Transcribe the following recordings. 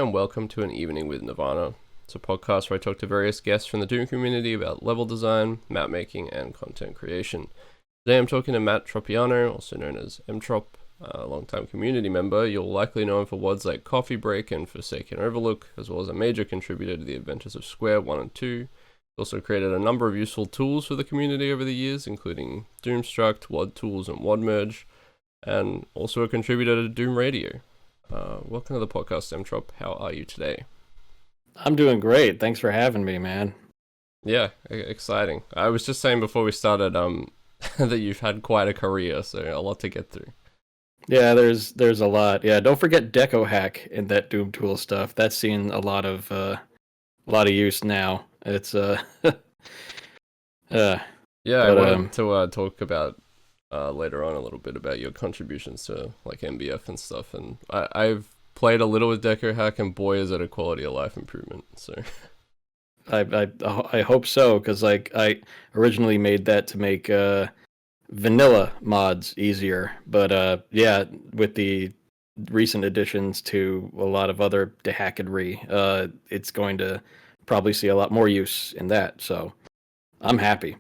and welcome to An Evening with Nirvana. It's a podcast where I talk to various guests from the Doom community about level design, map making, and content creation. Today I'm talking to Matt Tropiano, also known as Mtrop, a long-time community member. You'll likely know him for WADs like Coffee Break and Forsaken Overlook, as well as a major contributor to the adventures of Square 1 and 2. He's also created a number of useful tools for the community over the years, including Doom Struct, WadTools and Wadmerge, and also a contributor to Doom Radio. Welcome to the podcast, Mtrop. How are you today? I'm doing great. Thanks for having me, man. Yeah, exciting. I was just saying before we started that you've had quite a career, so a lot to get through. Yeah, there's a lot. Yeah, don't forget Deco Hack in that Doom tool stuff. That's seen a lot of use now. It's Yeah, I but wanted to talk about later on a little bit about your contributions to like MBF and stuff, and I've played a little with Deco Hack, and boy, is it a quality of life improvement. So I hope so, because like I originally made that to make vanilla mods easier, but yeah, with the recent additions to a lot of other dehackedry, it's going to probably see a lot more use in that. So I'm happy.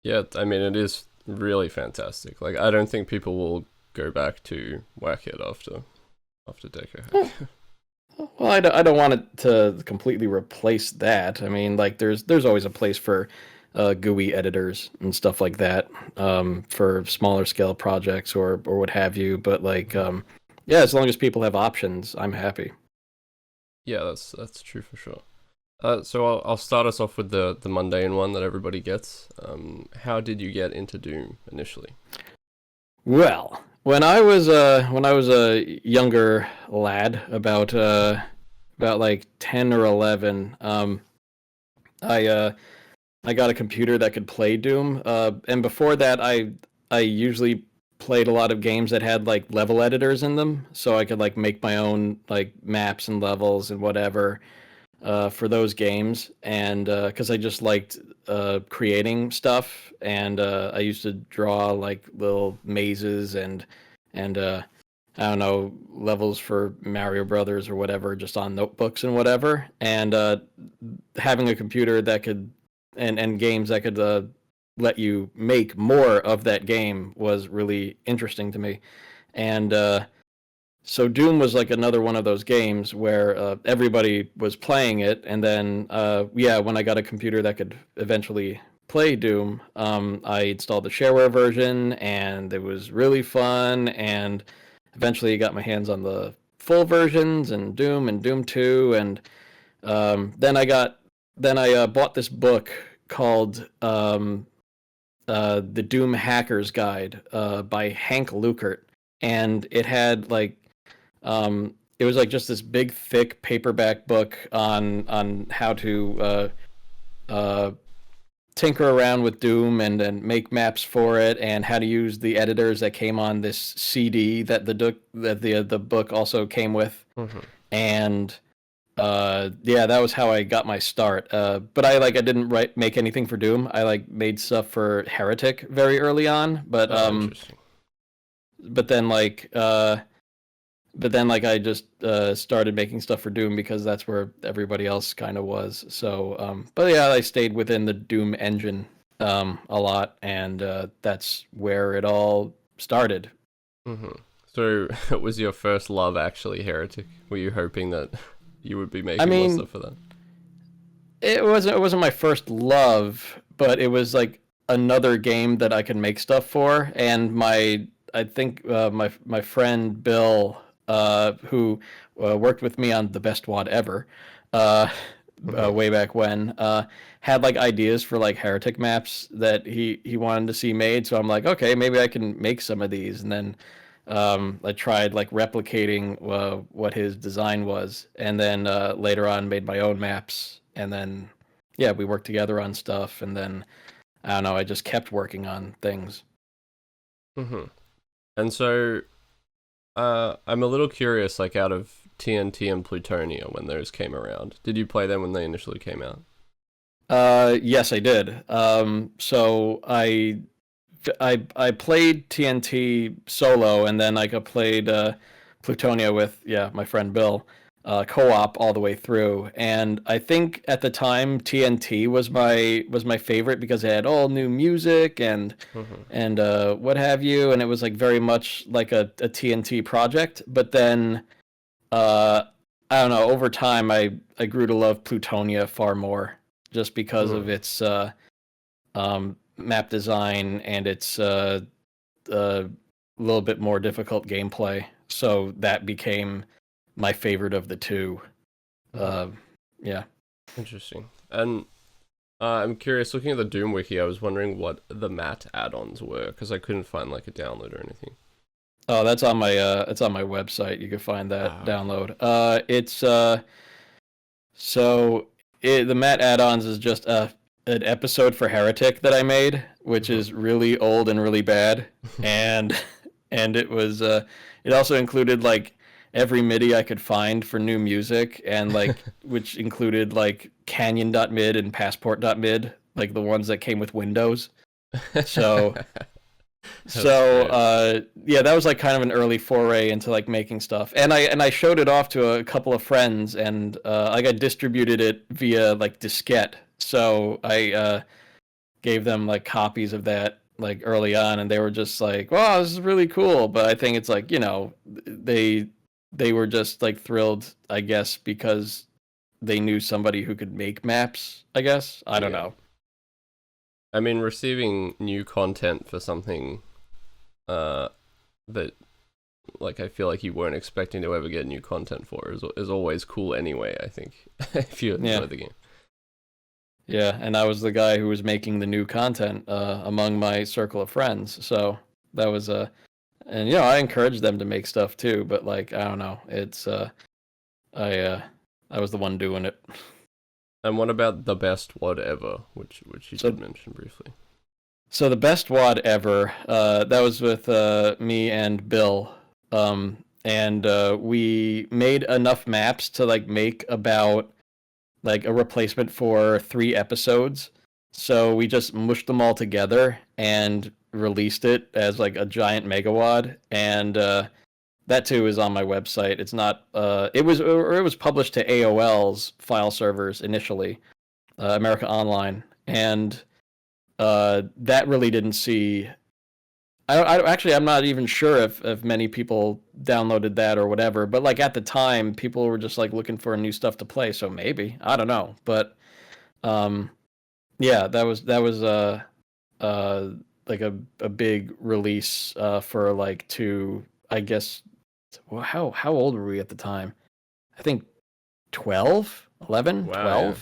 yeah, I mean it is really fantastic. Like I don't think people will go back to whack it after Deco Hack. Well, I don't want it to completely replace that. I mean, like there's always a place for GUI editors and stuff like that, for smaller scale projects or what have you. But like, yeah, as long as people have options, I'm happy. Yeah, that's true for sure. So I'll start us off with the mundane one that everybody gets. How did you get into Doom initially? Well, when I was a younger lad, about like 10 or 11, I got a computer that could play Doom. And before that, I usually played a lot of games that had like level editors in them, so I could like make my own like maps and levels and whatever for those games. And because I just liked creating stuff, and I used to draw like little mazes and I don't know, levels for Mario Brothers or whatever, just on notebooks and whatever. And having a computer that could and games that could let you make more of that game was really interesting to me. And so Doom was like another one of those games where everybody was playing it, and then yeah, when I got a computer that could eventually play Doom, I installed the shareware version, and it was really fun. And eventually, got my hands on the full versions and Doom 2, and then I bought this book called The Doom Hacker's Guide by Hank Lukert, and it had like it was like just this big thick paperback book on how to tinker around with Doom and make maps for it, and how to use the editors that came on this CD that the book also came with. Mm-hmm. And yeah, that was how I got my start. But I didn't make anything for Doom. I like made stuff for Heretic very early on, but Interesting. but then like I just started making stuff for Doom because that's where everybody else kind of was. So but yeah, I stayed within the Doom engine a lot, and that's where it all started. Mm-hmm. So was your first love actually Heretic? Were you hoping that you would be making more stuff for that? It wasn't my first love, but it was like another game that I could make stuff for. And I think my friend Bill, who worked with me on the best WAD ever, way back when, had like ideas for like Heretic maps that he wanted to see made. So I'm like, okay, maybe I can make some of these. And then I tried like replicating what his design was, and then later on made my own maps. And then yeah, we worked together on stuff, and then I don't know, I just kept working on things. Mm-hmm. And so I'm a little curious, like out of TNT and Plutonia, when those came around, did you play them when they initially came out? Yes, I did. So I played TNT solo, and then I played Plutonia with my friend Bill. co-op all the way through. And I think at the time TNT was my favorite because it had all new music and what have you, and it was like very much like a TNT project. But then I don't know, over time I grew to love Plutonia far more just because of its map design and its a little bit more difficult gameplay. So that became my favorite of the two. Yeah. Interesting. And I'm curious, looking at the Doom wiki, I was wondering what the Matt add-ons were, because I couldn't find like a download or anything. Oh, that's on my it's on my website. You can find that download. It's so the Matt add-ons is just an episode for Heretic that I made, which is really old and really bad, and it was it also included like every MIDI I could find for new music, and like which included like Canyon.mid and Passport.mid, like the ones that came with Windows. So yeah, that was like kind of an early foray into like making stuff, and I showed it off to a couple of friends, and like I distributed it via like diskette, so I gave them like copies of that like early on, and they were just like, wow, this is really cool. But I think it's like, you know, they were just like thrilled, I guess, because they knew somebody who could make maps, I guess. I don't know. I mean, receiving new content for something that, like, I feel like you weren't expecting to ever get new content for is always cool anyway, I think, if you enjoy the game. Yeah, and I was the guy who was making the new content among my circle of friends, so that was and you know, I encouraged them to make stuff too, but like, I don't know, it's I was the one doing it. And what about the best WAD ever, which you did mention briefly? So the best WAD ever, that was with me and Bill, and we made enough maps to like make about like a replacement for 3 episodes. So we just mushed them all together and released it as like a giant megawad, and that too is on my website. It's not. It was published to AOL's file servers initially, America Online, and that really didn't see. I'm not even sure if many people downloaded that or whatever. But like at the time, people were just like looking for new stuff to play. So maybe, I don't know. But yeah, that was like a big release for like two. I guess. Well, how old were we at the time? I think 12, 11, wow, 12. Yeah.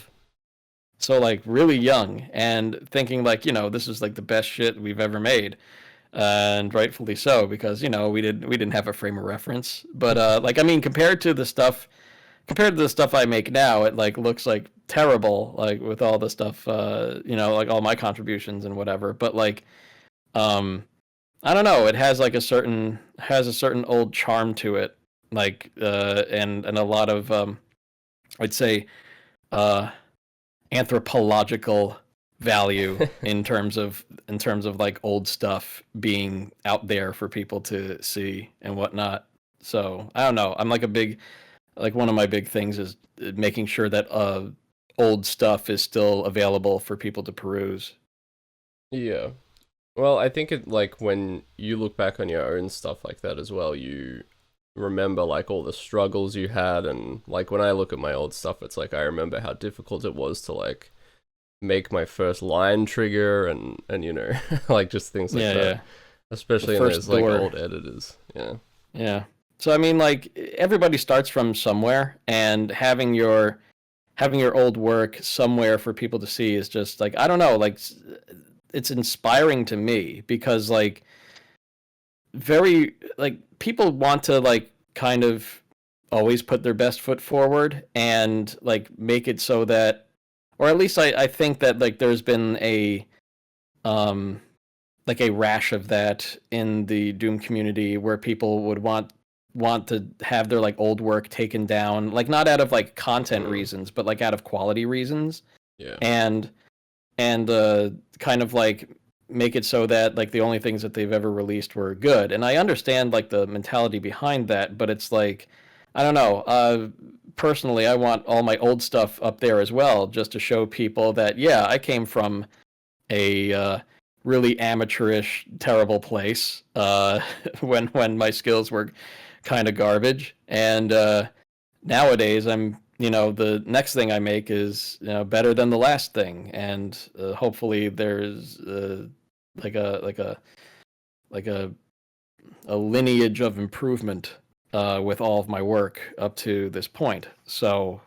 So like really young, and thinking like, you know, this is like the best shit we've ever made, and rightfully so, because you know we didn't have a frame of reference. But like, I mean, compared to the stuff I make now, it like looks like terrible, like with all the stuff, you know, like all my contributions and whatever. But like, I don't know. It has like a certain old charm to it, like and a lot of I'd say anthropological value in terms of like old stuff being out there for people to see and whatnot. So I don't know. I'm like one of my big things is making sure that old stuff is still available for people to peruse. Yeah. Well, I think it, like, when you look back on your own stuff like that as well, you remember, like, all the struggles you had, and, like, when I look at my old stuff, it's like, I remember how difficult it was to, like, make my first line trigger, and you know, like, just things like that. Yeah. Especially in those, like, old editors. Yeah. Yeah. So, I mean, like, everybody starts from somewhere, and having your old work somewhere for people to see is just, like, I don't know, like, it's inspiring to me because like people want to like kind of always put their best foot forward and like make it so that, or at least I think that like there's been a like a rash of that in the Doom community where people would want to have their like old work taken down, like not out of like content reasons, but like out of quality reasons. Yeah. And kind of like make it so that like the only things that they've ever released were good. And I understand like the mentality behind that, but it's like, I don't know, personally, I want all my old stuff up there as well, just to show people that, yeah, I came from a really amateurish, terrible place when my skills were kind of garbage. And nowadays, the next thing I make is better than the last thing, and hopefully there's like a lineage of improvement with all of my work up to this point. So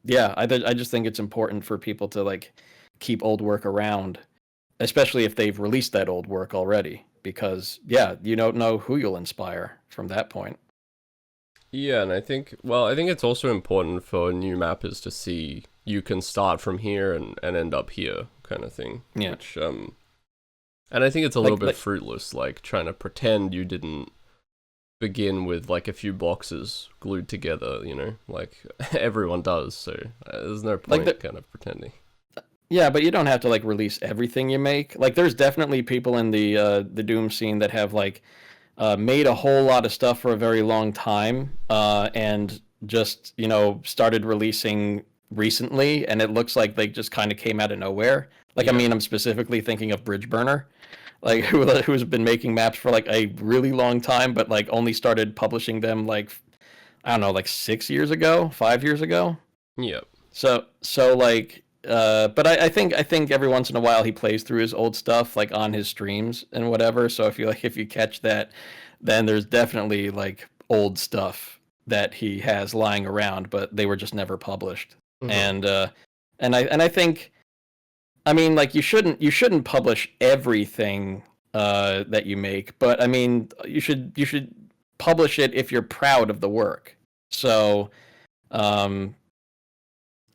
yeah, I just think it's important for people to like keep old work around, especially if they've released that old work already, because yeah, you don't know who you'll inspire from that point. Yeah, and I think it's also important for new mappers to see you can start from here and end up here kind of thing. Yeah. Which and I think it's a little bit fruitless, like trying to pretend you didn't begin with like a few boxes glued together, like everyone does, so there's no point kind of pretending. Yeah, but you don't have to like release everything you make. Like there's definitely people in the Doom scene that have like made a whole lot of stuff for a very long time, and just started releasing recently, and it looks like they just kind of came out of nowhere. Like, yeah. I mean, I'm specifically thinking of Bridgeburner, like who's been making maps for like a really long time, but like only started publishing them like, I don't know, like 5 years ago. Yeah. So like, but I think every once in a while he plays through his old stuff like on his streams and whatever. So if you catch that, then there's definitely like old stuff that he has lying around, but they were just never published. Mm-hmm. And I think, I mean, like you shouldn't publish everything that you make, but I mean you should publish it if you're proud of the work. So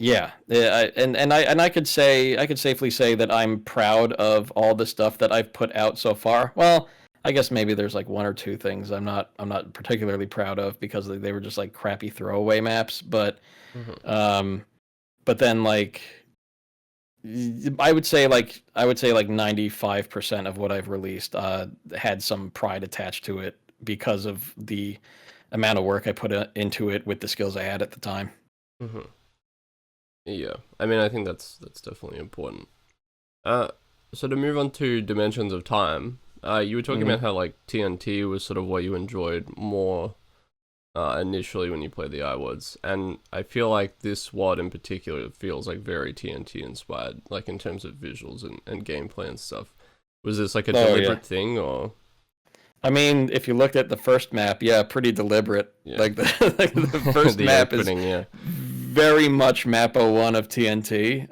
yeah, I could safely say that I'm proud of all the stuff that I've put out so far. Well, I guess maybe there's like one or two things I'm not particularly proud of because they were just like crappy throwaway maps, but but then like I would say like 95% of what I've released had some pride attached to it because of the amount of work I put into it with the skills I had at the time. Mm-hmm. Yeah, I mean, I think that's definitely important. So to move on to Dimensions of Time, you were talking about how like TNT was sort of what you enjoyed more initially when you played the iWads, and I feel like this WAD in particular feels like very TNT inspired, like in terms of visuals and gameplay and stuff. Was this like a deliberate thing, or? I mean, if you looked at the first map, yeah, pretty deliberate. Yeah. Like the first map opening, is very much map 01 of TNT,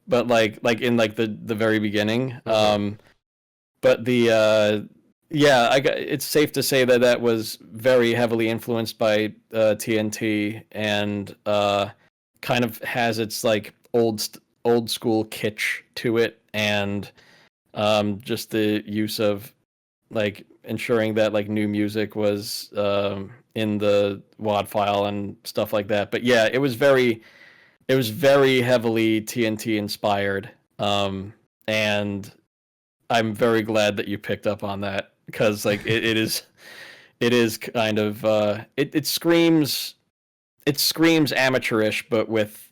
but like in like the very beginning. But the it's safe to say that was very heavily influenced by TNT, and kind of has its like old school kitsch to it, and just the use of like ensuring that like new music was in the WAD file and stuff like that. But yeah, it was very heavily TNT inspired, and I'm very glad that you picked up on that, because like it is kind of it screams amateurish, but with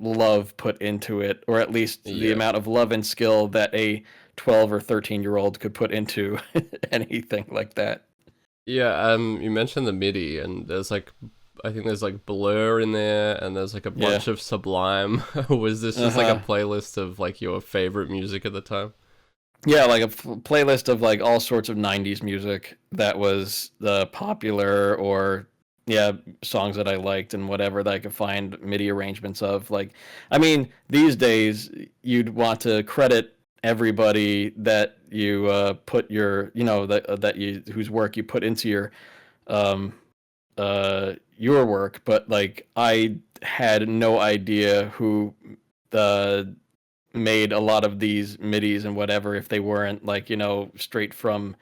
love put into it, or at least the amount of love and skill that a 12 or 13-year-old could put into anything like that. Yeah, you mentioned the MIDI, and there's like, I think there's like Blur in there, and there's like a bunch of Sublime. Was this just like a playlist of like your favorite music at the time? Yeah, like a playlist of like all sorts of 90s music that was popular, or songs that I liked and whatever that I could find MIDI arrangements of. Like, I mean, these days you'd want to credit everybody that you put your whose work you put into your work, but like I had no idea who made a lot of these MIDIs and whatever if they weren't like straight from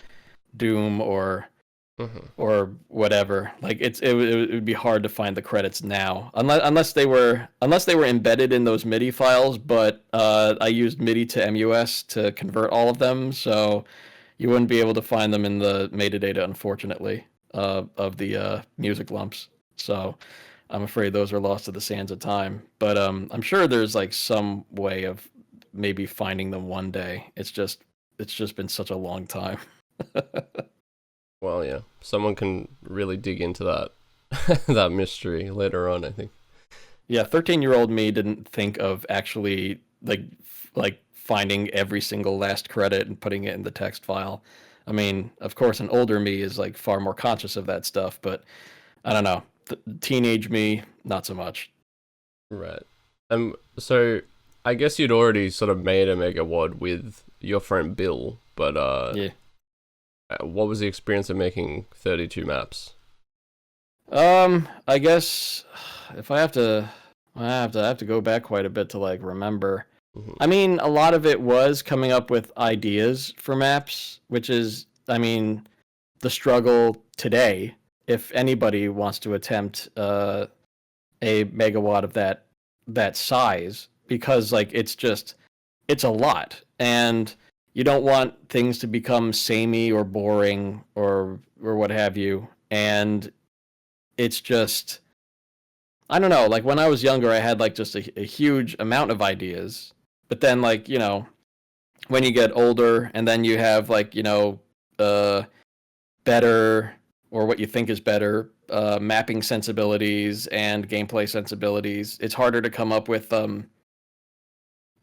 Doom or whatever. Like it would be hard to find the credits now, unless they were embedded in those MIDI files. But I used MIDI to MUS to convert all of them, so you wouldn't be able to find them in the metadata, unfortunately, of the music lumps. So I'm afraid those are lost to the sands of time. But I'm sure there's like some way of maybe finding them one day. It's just been such a long time. Well, yeah, someone can really dig into that that mystery later on, I think. Yeah, 13-year-old me didn't think of actually like finding every single last credit and putting it in the text file. I mean, of course, an older me is like far more conscious of that stuff, but I don't know. Teenage me, not so much. Right. So I guess you'd already sort of made a mega wad with your friend Bill, but Yeah. what was the experience of making 32 maps? I guess if I have to go back quite a bit to like remember. Mhm. I mean, a lot of it was coming up with ideas for maps, which is, I mean, the struggle today. If anybody wants to attempt a megawatt of that size, because like it's a lot, and you don't want things to become samey or boring or what have you, and it's just I don't know. Like when I was younger, I had like just a huge amount of ideas, but then like when you get older and then you have like uh better or what you think is better mapping sensibilities and gameplay sensibilities, it's harder to come up with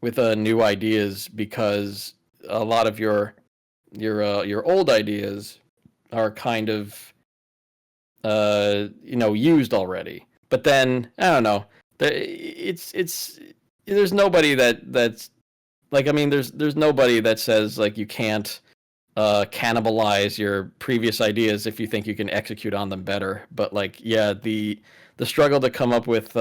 new ideas because a lot of your old ideas are kind of used already. But then I don't know. It's there's nobody that's like I mean there's nobody that says like you can't cannibalize your previous ideas if you think you can execute on them better. But like yeah, the struggle to come up with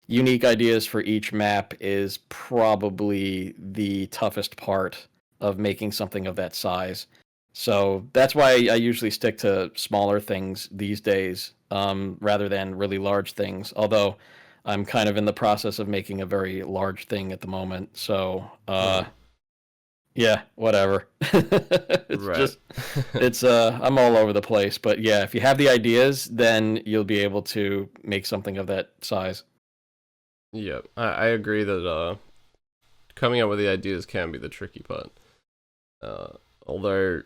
unique ideas for each map is probably the toughest part of making something of that size. So that's why I usually stick to smaller things these days, rather than really large things. Although I'm kind of in the process of making a very large thing at the moment. So Mhm. yeah, whatever. it's Right. just it's I'm all over the place. But yeah, if you have the ideas, then you'll be able to make something of that size. Yeah, I agree that coming up with the ideas can be the tricky part. Although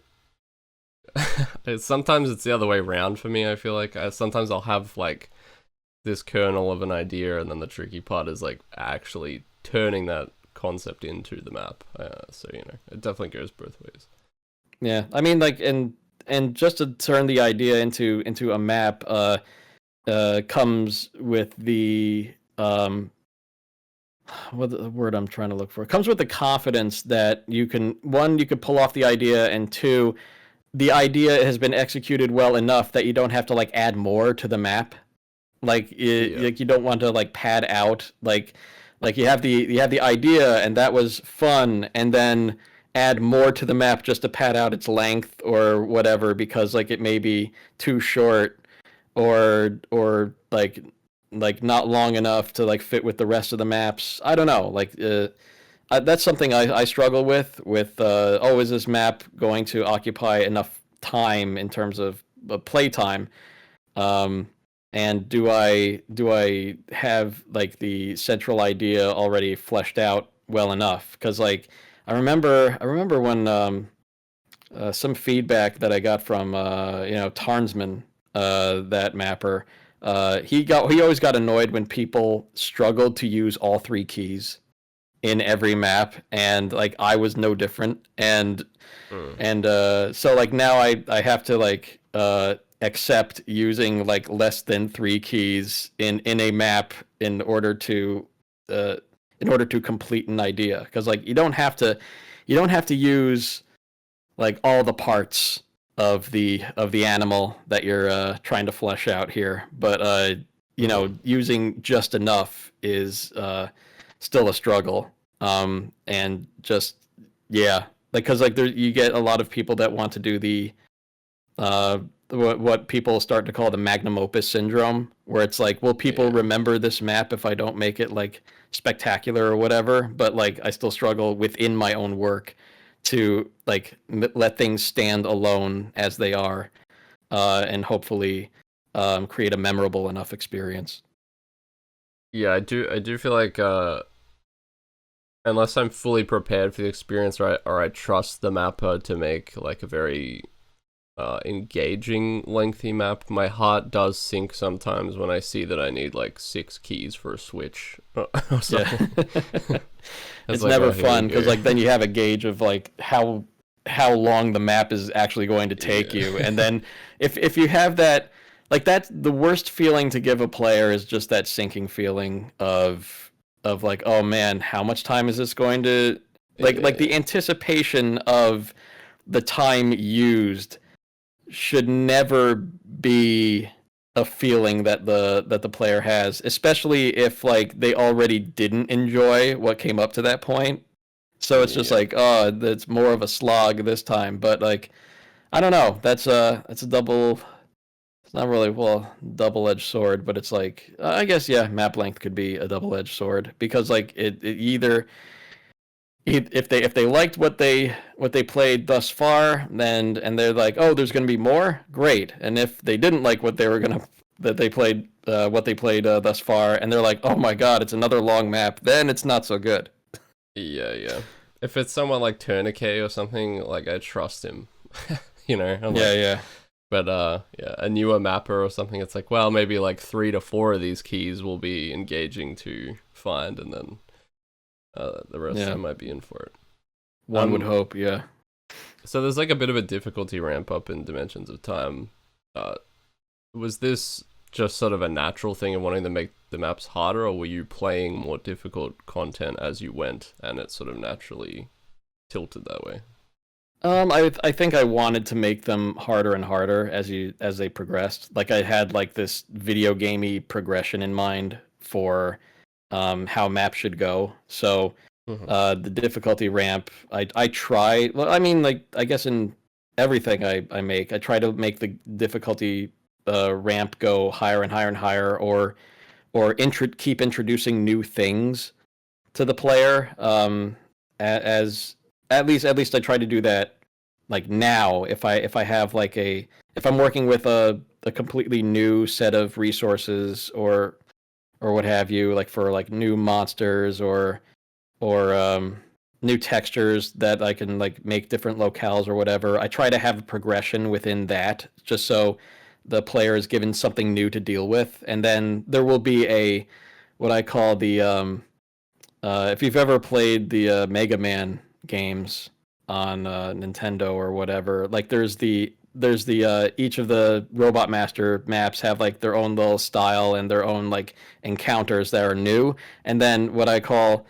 sometimes it's the other way around for me. I feel like sometimes I'll have like this kernel of an idea, and then the tricky part is like actually turning that concept into the map. So it definitely goes both ways. Yeah, I mean like and just to turn the idea into a map comes with the what the word I'm trying to look for. It comes with the confidence that you could pull off the idea, and two, the idea has been executed well enough that you don't have to like add more to the map. Yeah. Like you don't want to like pad out like you have the idea and that was fun, and then add more to the map just to pad out its length or whatever because like it may be too short or like not long enough to like fit with the rest of the maps. I don't know. That's something I struggle with oh, is this map going to occupy enough time in terms of play time? Um, and do I have like the central idea already fleshed out well enough? Because like I remember when some feedback that I got from Tarnsman, that mapper. He always got annoyed when people struggled to use all three keys in every map, and like I was no different. Mm. And so like now I have to like accept using like less than three keys in a map uh, in order to complete an idea, because like you don't have to use like all the parts of the animal that you're trying to flesh out here, but Mhm. using just enough is still a struggle. And just yeah, because like there you get a lot of people that want to do the uh what people start to call the magnum opus syndrome, where it's like, will people Yeah. remember this map if I don't make it like spectacular or whatever? But like I still struggle within my own work to like let things stand alone as they are, and hopefully create a memorable enough experience. Yeah, I do feel like unless I'm fully prepared for the experience, or I trust the mapper to make like a very engaging, lengthy map, my heart does sink sometimes when I see that I need like 6 keys for a switch or something. Yeah. It's like, never oh, here we fun because go. like then you have a gauge of like how long the map is actually going to take Yeah. you, and then if you have that, like that's the worst feeling to give a player, is just that sinking feeling of like, oh man, how much time is this going to, like the Yeah. anticipation of the time used should never be a feeling that the player has, especially if like they already didn't enjoy what came up to that point. So it's just Yeah. like, oh, it's more of a slog this time. But like, I don't know. That's a double. It's not really, well, double-edged sword, but it's like, I guess, yeah, map length could be a double-edged sword because like it either, if they liked what they played thus far, then and they're like, oh, there's going to be more, great. And if they didn't like what they were gonna that they played what they played thus far, and they're like, oh my god, it's another long map, then it's not so good. Yeah. If it's someone like Tourniquet or something, like I trust him. I'm Yeah, like, yeah. but yeah, a newer mapper or something, it's like, well, maybe like 3 to 4 of these keys will be engaging to find, and then the rest Yeah. I might be in for it. One would hope, yeah. So there's like a bit of a difficulty ramp up in Dimensions of Time. Was this just sort of a natural thing of wanting to make the maps harder, or were you playing more difficult content as you went, and it sort of naturally tilted that way? I think I wanted to make them harder and harder as they progressed. Like I had like this video gamey progression in mind for how maps should go. So Mm-hmm. the difficulty ramp, I try. Well, I mean, like I guess in everything I make, I try to make the difficulty ramp go higher and higher and higher, or keep introducing new things to the player. As at least I try to do that. Like now, if I have like if I'm working with a completely new set of resources or what have you, like for like new monsters or new textures that I can like make different locales or whatever, I try to have a progression within that, just so the player is given something new to deal with, and then there will be a what I call the if you've ever played the Mega Man games on Nintendo or whatever, like there's the each of the Robot Master maps have like their own little style and their own like encounters that are new, and then what I call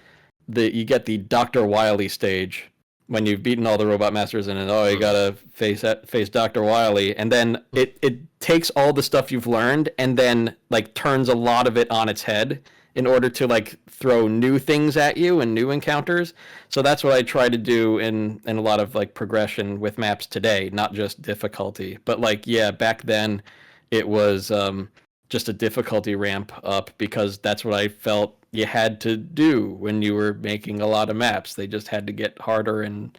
you get the Dr. Wily stage when you've beaten all the Robot Masters and you gotta face Dr. Wily, and then it takes all the stuff you've learned and then like turns a lot of it on its head in order to like throw new things at you and new encounters. So that's what I try to do in a lot of like progression with maps today, not just difficulty. But like, yeah, back then it was just a difficulty ramp up because that's what I felt you had to do when you were making a lot of maps. They just had to get harder and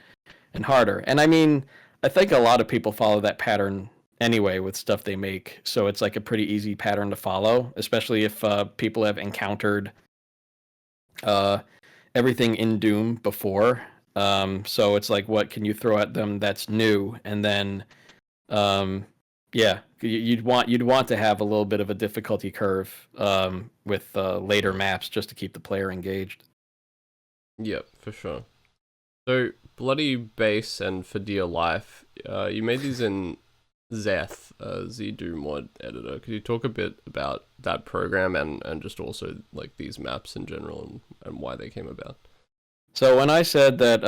harder. And I mean, I think a lot of people follow that pattern anyway with stuff they make. So it's like a pretty easy pattern to follow, especially if people have encountered uh, everything in Doom before. So it's like, what can you throw at them that's new? And then, yeah, you'd want to have a little bit of a difficulty curve with later maps just to keep the player engaged. Yep, for sure. So, Bloody Base and For Dear Life, you made these in Zeth, Z-Doom mod editor. Could you talk a bit about that program and just also like these maps in general and why they came about? So when I said that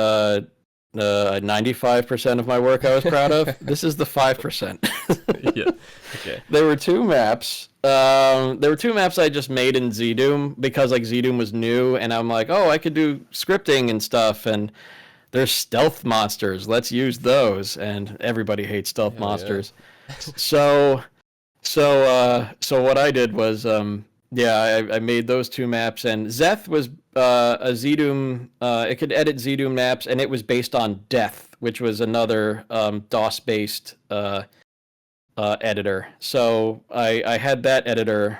95% of my work I was proud of, this is the 5%. Yeah. Okay. There were two maps. There were two maps I just made in Z-Doom because like Z-Doom was new, and I'm like, oh, I could do scripting and stuff, and there's stealth monsters. Let's use those. And everybody hates stealth Hell monsters. So what I did was yeah, I made those two maps, and Zeth was a Z-Doom. It could edit Z-Doom maps, and it was based on Death, which was another DOS-based editor. So I had that editor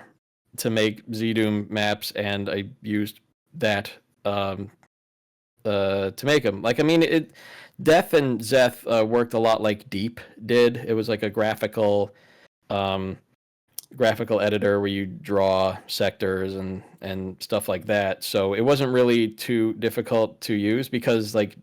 to make ZDoom maps, and I used that to make them. Like, I mean, Death and Zeth worked a lot like Deep did. It was like a um, graphical editor where you draw sectors and stuff like that. So it wasn't really too difficult to use because like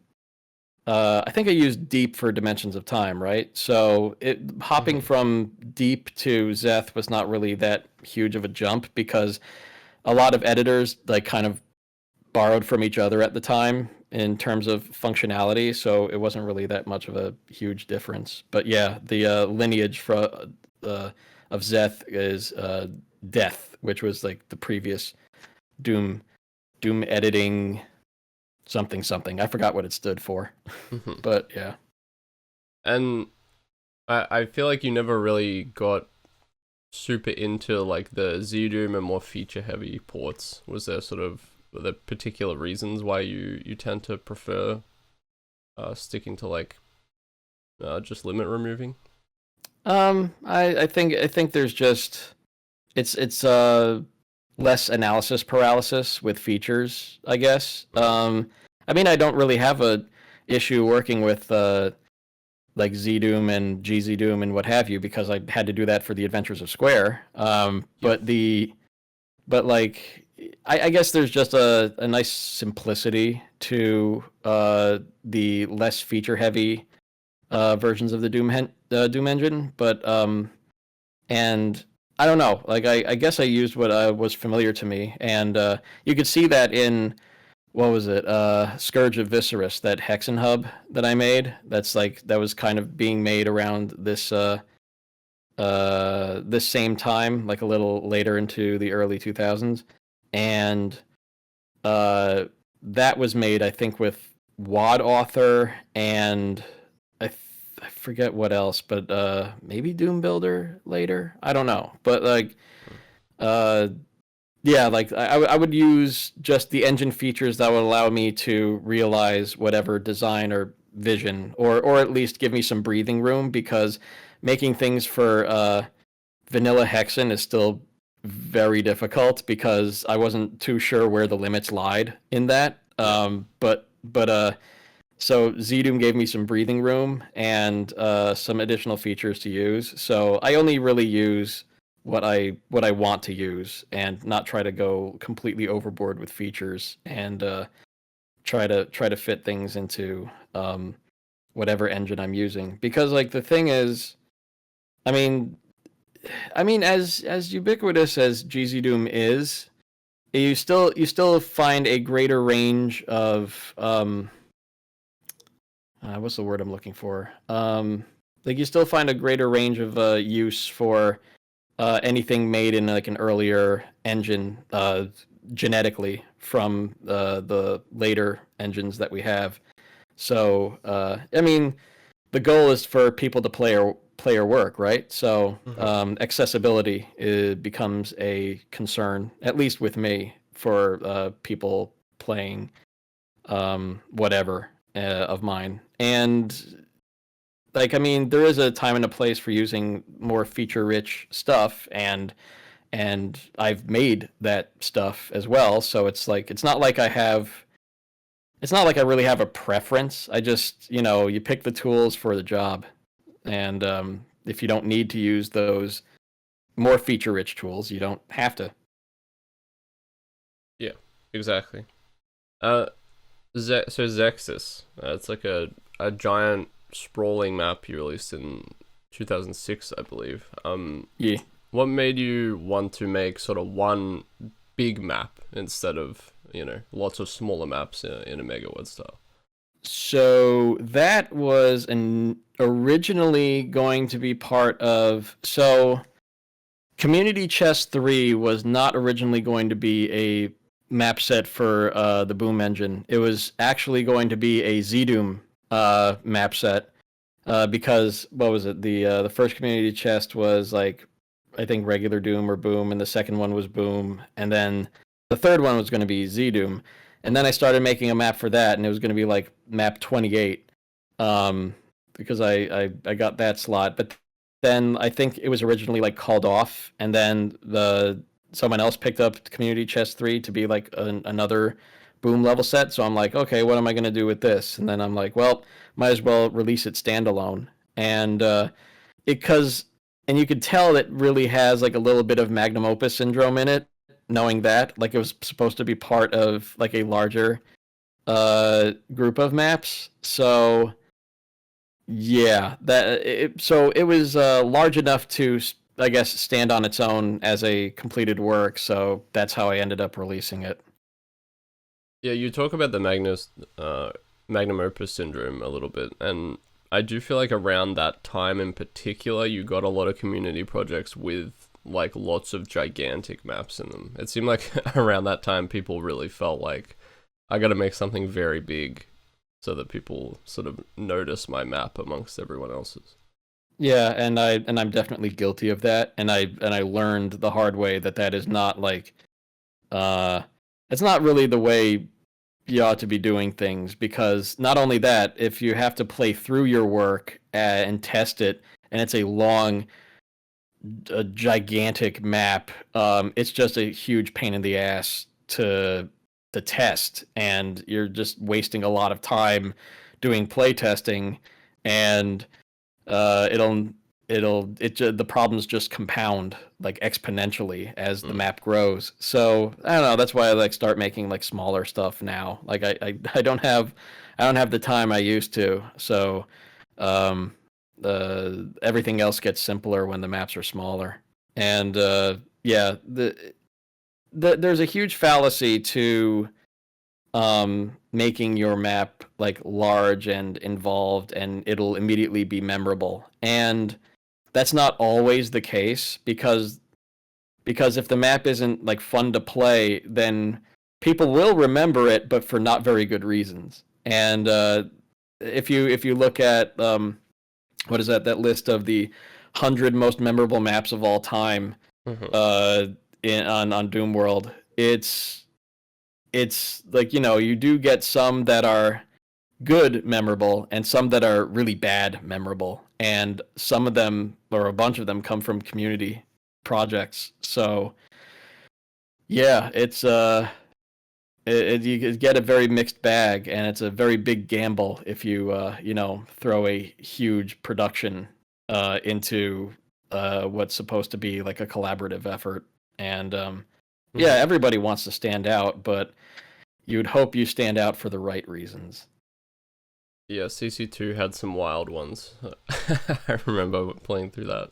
I think I used Deep for Dimensions of Time, right? So hopping from Deep to Zeth was not really that huge of a jump because a lot of editors like kind of borrowed from each other at the time in terms of functionality, so it wasn't really that much of a huge difference. But yeah, the lineage of Zeth is Death, which was like the previous Doom editing something something. I forgot what it stood for, but yeah. And I feel like you never really got super into like the ZDoom and more feature heavy ports. Was there sort of were there particular reasons why you tend to prefer sticking to like just limit removing? I think there's just it's less analysis paralysis with features, I guess. I mean, I don't really have a issue working with like ZDoom and GZDoom and what have you because I had to do that for the Adventures of Square. But like I guess there's just a nice simplicity to the less feature heavy versions of the Doom engine, but and I don't know. Like I guess I used what was familiar to me, and you could see that in what was it? Scourge of Viserys, that Hexen hub that I made. That was kind of being made around this same time, like a little later into the early 2000s, and that was made, I think, with Wad Author and I forget what else, but maybe Doom Builder later. I don't know, but like, uh, yeah, like I would use just the engine features that would allow me to realize whatever design or vision, or at least give me some breathing room because making things for vanilla Hexen is still very difficult because I wasn't too sure where the limits lied in that. So ZDoom gave me some breathing room and some additional features to use. So I only really use what I want to use and not try to go completely overboard with features and try to fit things into whatever engine I'm using. Because like the thing is, I mean, as ubiquitous as GZDoom is, you still find a greater range of what's the word I'm looking for? Like you still find a greater range of use for anything made in like an earlier engine genetically from the later engines that we have. So I mean, the goal is for people to play or work, right? So accessibility becomes a concern, at least with me, for people playing whatever of mine. And like, I mean, there is a time and a place for using more feature-rich stuff, and I've made that stuff as well. So it's like it's not like I really have a preference. I just, you pick the tools for the job. And if you don't need to use those more feature-rich tools, you don't have to. Yeah, exactly. So Zexus, it's like a giant sprawling map you released in 2006, I believe. Yeah. What made you want to make sort of one big map instead of, lots of smaller maps in a MegaWad style? So that was originally going to be part of. So Community Chest 3 was not originally going to be a map set for the Boom engine. It was actually going to be a ZDoom map set because what was it? The first Community Chest was like I think regular Doom or Boom, and the second one was Boom, and then the third one was going to be ZDoom. And then I started making a map for that, and it was going to be like map 28 because I got that slot. But then I think it was originally like called off, and then the someone else picked up Community Chest 3 to be like another boom level set. So I'm like, okay, what am I gonna do with this? And then I'm like, well, might as well release it standalone. And because and you could tell it really has like a little bit of magnum opus syndrome in it, knowing that like it was supposed to be part of like a larger group of maps. So yeah, so it was large enough to, I guess, stand on its own as a completed work. So that's how I ended up releasing it. Yeah, you talk about the magnum opus syndrome a little bit, and I do feel like around that time in particular, you got a lot of community projects with like lots of gigantic maps in them. It seemed like around that time, people really felt like I got to make something very big so that people sort of notice my map amongst everyone else's. Yeah, and I'm definitely guilty of that. And I learned the hard way that that is not like uh, it's not really the way you ought to be doing things, because not only that, if you have to play through your work and test it, and it's a long, a gigantic map, it's just a huge pain in the ass to test, and you're just wasting a lot of time doing play testing, and uh, it'll the problems just compound like exponentially as the Mm. map grows. So I don't know. That's why I like start making like smaller stuff now. Like I don't have the time I used to. So um, everything else gets simpler when the maps are smaller. And yeah, there's a huge fallacy to making your map like large and involved, and it'll immediately be memorable. And that's not always the case, because if the map isn't like fun to play, then people will remember it, but for not very good reasons. And if you look at what is that list of the 100 most memorable maps of all time Mhm. on Doom World, it's like, you know, you do get some that are good memorable and some that are really bad memorable, and some of them, or a bunch of them, come from community projects. So yeah, you get a very mixed bag, and it's a very big gamble if you you know, throw a huge production into what's supposed to be like a collaborative effort. And yeah, Mhm. everybody wants to stand out, but you'd hope you stand out for the right reasons. Yeah, CC2 had some wild ones. I remember playing through that.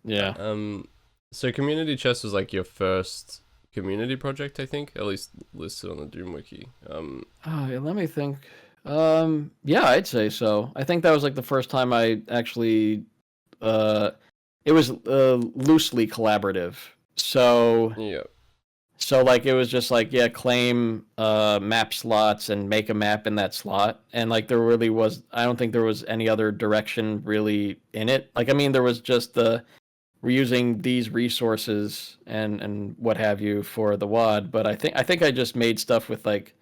Yeah. Um, so Community Chest was like your first community project, I think, at least listed on the Doom Wiki. Oh, yeah, let me think. Yeah, I'd say so. I think that was like the first time I actually uh it was loosely collaborative. So Yeah. so like it was just like, yeah, claim map slots and make a map in that slot. And like there really was, I don't think there was any other direction really in it. Like I mean, there was just the we're using these resources and what have you for the WAD, but I think I just made stuff with like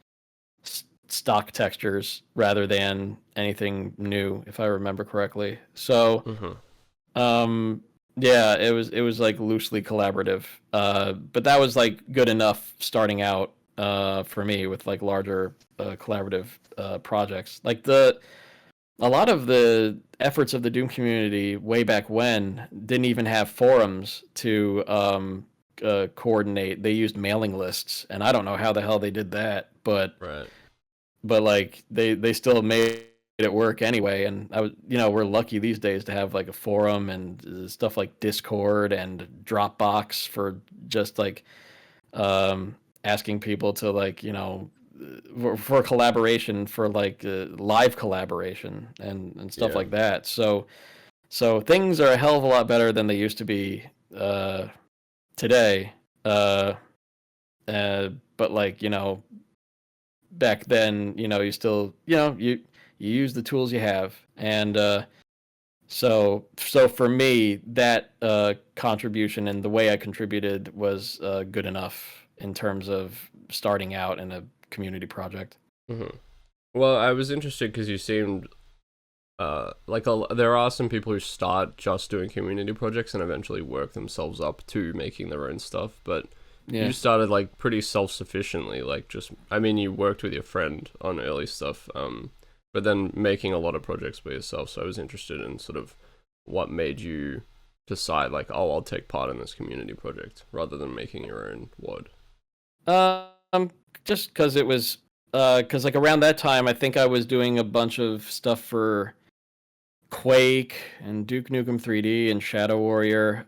stock textures rather than anything new, if I remember correctly. So Mm-hmm. um, yeah, it was like loosely collaborative, but that was like good enough starting out for me with like larger collaborative projects. Like the a lot of the efforts of the Doom community way back when didn't even have forums to coordinate. They used mailing lists, and I don't know how the hell they did that, Right. but like they still made it work anyway. And I was, you know, we're lucky these days to have like a forum and stuff like Discord and Dropbox for just like um, asking people to like, you know, for collaboration, for like live collaboration and stuff Yeah. like that. So so things are a hell of a lot better than they used to be uh, today. Uh, but like, you know, back then, you know, you still, you know, you use the tools you have. And so for me, that contribution and the way I contributed was good enough in terms of starting out in a community project. Mm-hmm. Well, I was interested because you seemed there are some people who start just doing community projects and eventually work themselves up to making their own stuff, but Yeah. you started like pretty self-sufficiently, like just, I mean, you worked with your friend on early stuff, but then making a lot of projects by yourself. So I was interested in sort of what made you decide like, oh, I'll take part in this community project rather than making your own WAD. Just because it was, because like around that time, I think I was doing a bunch of stuff for Quake and Duke Nukem 3D and Shadow Warrior,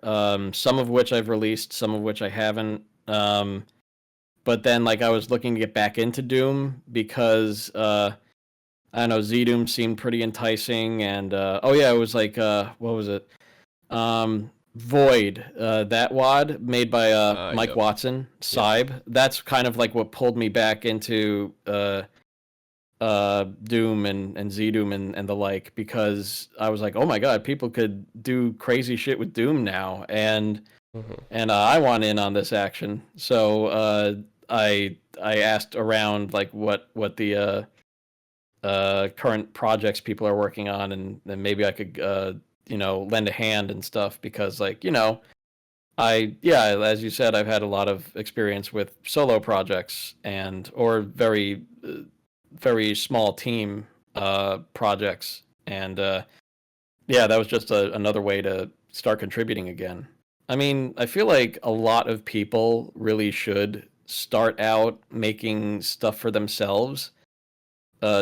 some of which I've released, some of which I haven't. But then like I was looking to get back into Doom because I don't know, Z-Doom seemed pretty enticing, and oh yeah, it was like what was it? Void, that WAD made by Mike Yep. Watson, Yep. Cybe. That's kind of like what pulled me back into Doom and Z-Doom and the like, because I was like, oh my god, people could do crazy shit with Doom now, and Mm-hmm. I want in on this action. So I asked around like what the current projects people are working on, and then maybe I could lend a hand and stuff, because like as you said, I've had a lot of experience with solo projects and or very small team projects, and yeah, that was just another way to start contributing again. I mean, I feel like a lot of people really should start out making stuff for themselves,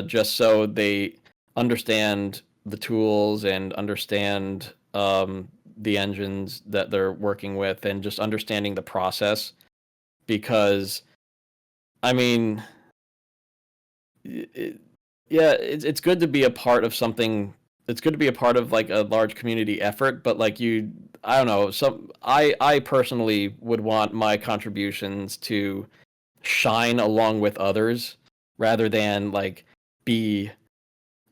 just so they understand the tools and understand the engines that they're working with, and just understanding the process. Because, I mean, it, yeah, it's good to be a part of something. It's good to be a part of like a large community effort, but like I don't know. I personally would want my contributions to shine along with others, rather than like be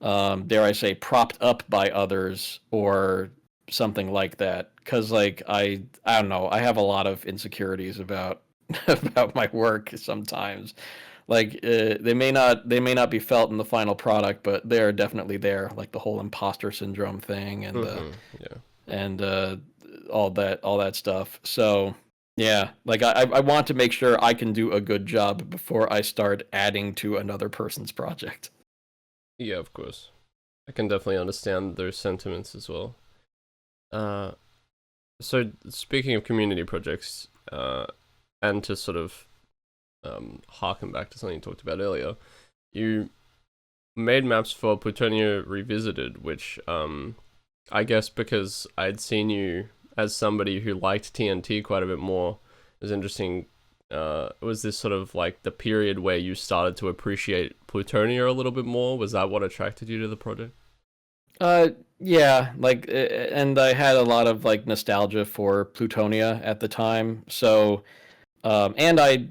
dare I say, propped up by others or something like that. Because like I don't know, I have a lot of insecurities about about my work sometimes. Like they may not be felt in the final product, but they are definitely there. Like the whole imposter syndrome thing, Mm-hmm. Yeah. and all that stuff. So yeah, like I want to make sure I can do a good job before I start adding to another person's project. Yeah, of course. I can definitely understand those sentiments as well. Uh, so speaking of community projects, and to sort of harken back to something you talked about earlier, you made maps for Plutonia Revisited, which I guess because I'd seen you as somebody who liked TNT quite a bit more, it was interesting. Was this sort of like the period where you started to appreciate Plutonia a little bit more? Was that what attracted you to the project? Uh, yeah, like, and I had a lot of like nostalgia for Plutonia at the time. So, and I